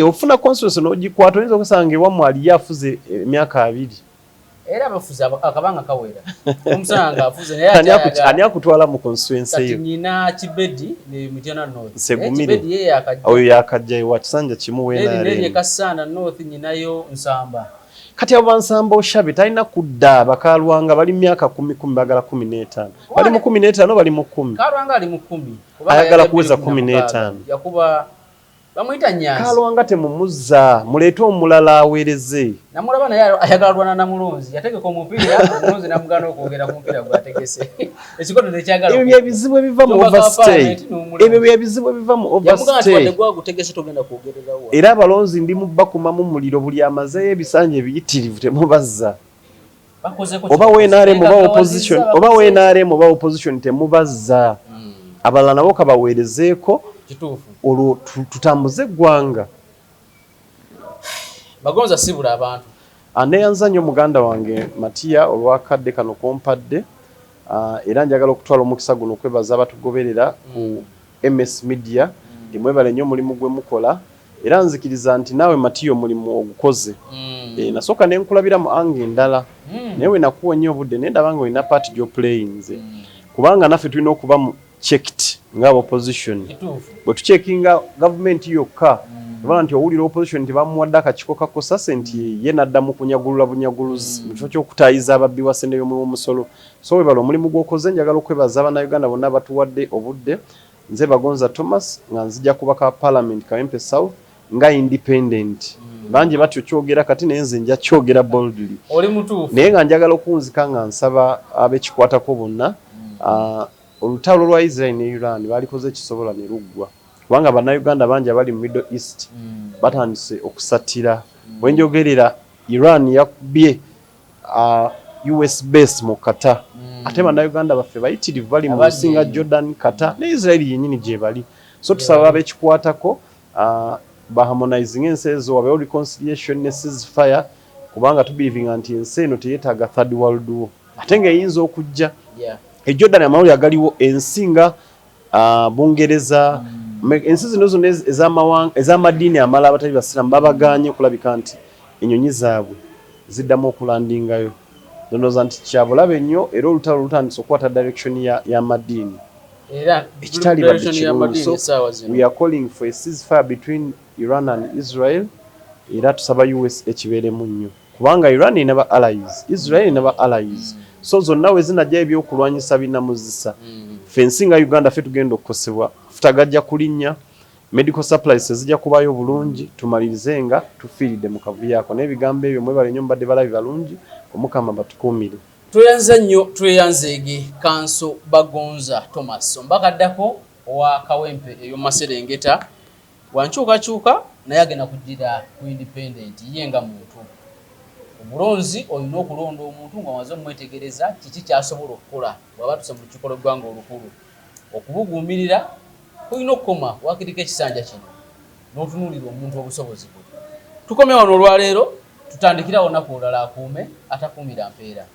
ofuna constituency n'ogikwata oyinza okusanga ewammwe aliye afuze emyaka 2 era abafuzi akabanga kawera omusanga afuze naye ani akutwala mu constituency eyo nyina Kibedi ne Mityana North Segumire oyo yakajja ewa kisanja kimu weena ne Kasanda North nyinayo Nsamba kati abo Nsamba Oshabe talina kudda bakalwanga bali myaka 10 bagala 15 bali mu 15 bali mu 10 kalwanga ali mu 10 ayagala kuweza 15 yakuba bamuyita Nyanzi Kalwanga temumuzza muleete omulala aweereze namulaba naye ayagala lwana na Mulunzi yategeka omupiira Mulunzi namugana okwogera ku mupiira gwategese ekikoto tekyagala ebyo byebizibu ebiva mu overstay ebyo byebizibu ebiva mu overstay gutegese togenda kwogererawo era abalonzi ndi mubakuma mu muliro buli amazeyo ebisanja ebiyitirivu temubazza oba WNRM oba opposition temubazza abalala nabo kabaweerezeeko olwo tutambuze eggwanga Bagonza sibula abantu aneyanza nnyo muganda wange Matiya olwakadde kano kompadde era njagala okutwala omukisa guno okwebaza abatugoberera ku MS Media ndimwebale nnyo omulimu gwe mukola era nzikiriza nti naawe Matiya omulimu ogukoze nasooka ne nkulabira mu ange endala naye we nakuwa nnyo obudde naye ndaba nga olina part gy'oplayinze kubanga naffe tulina okuba mu checked ng'aba opposition bwe tucekinga gavumenti yokka obala nti owulira opposition nti bamuwadde akakiko kakosa senti ye naddamu kunyagulula bunyaguluzi mu kifo ky'okutaayiza ababbi wa ssente y'omusolo so webala omulimu gw'okoze njagala okwebaza Abannayuganda bonna batuwadde obudde nze Bagonza Thomas nga nzija kubaka Parliament Kawempe South nga independent bangi batyo kyogera kati naye nze nja kyogera boldly oli mutuufu naye nga njagala okunzika nga nsaba ab'ekikwatako bonna olutalo lwa Israel ne Iran balikoze ekisobola ne luggwa kubanga Bannayuganda bangi abali mu Middle East batandise okusatira bwe njogerera Iran yakubye US base mu Qatar ate Bannayuganda baffe bayitirivu bali mu Singa Jordan Qatar ne Israel yennyini gye bali so tusaba ab'ekikwatako baharmonizing ensi ezo wabeho reconciliation ne ceasefire kubanga tubelivinga nti ensi eno teyeetaaga third world war ate ng'eyinza okujja Jordan amawuli agaliwo ensinga Bungereza ensi zino zonna ez'amadiini amalala abatali basiraamu babaganye okulabika nti ennyonyi zaabwe ziddamu okulandingayo ndowooza nti kyabulabe nnyo era olutalo lutandise okukwata direction y'amadiini ekitali badde kirungi so we are calling for a ceasefire between Iran and Israel era tusaba US ekibeeremu nnyo kubanga Iran ina ba allies Israel ina ba allies so zonna we zinajja ebyokulwanyisa binamuzisa fensinga Uganda ffe tugenda okukosebwa futagajja kulinnya medical supplies zijja kubayo bulungi tumalirize nga tufiiridde mu kavuyo ako n'ebigambo ebyo mwebale nnyo mbadde balabi balungi omukama batukuumire tweyanza nnyo tweyanzeege Kanso Bagonza Thomas ombakaddako owa Kawempe ey'omumaserengeta wankyukakyuka naye agenda kugira ku independent ye nga muntu omulonzi olina okulonda omuntu nga waze omwetegereza kiki kyasobola okukola bw'aba tuse mu lukiiko lw'eggwanga olukulu okubuguumirira kulina okukoma wakiriko ekisanja kino n'otunuulira omuntu obusobozi bwe tukomye wano olwaleero tutandikira olunaku olulala akuume atakuumira mpeera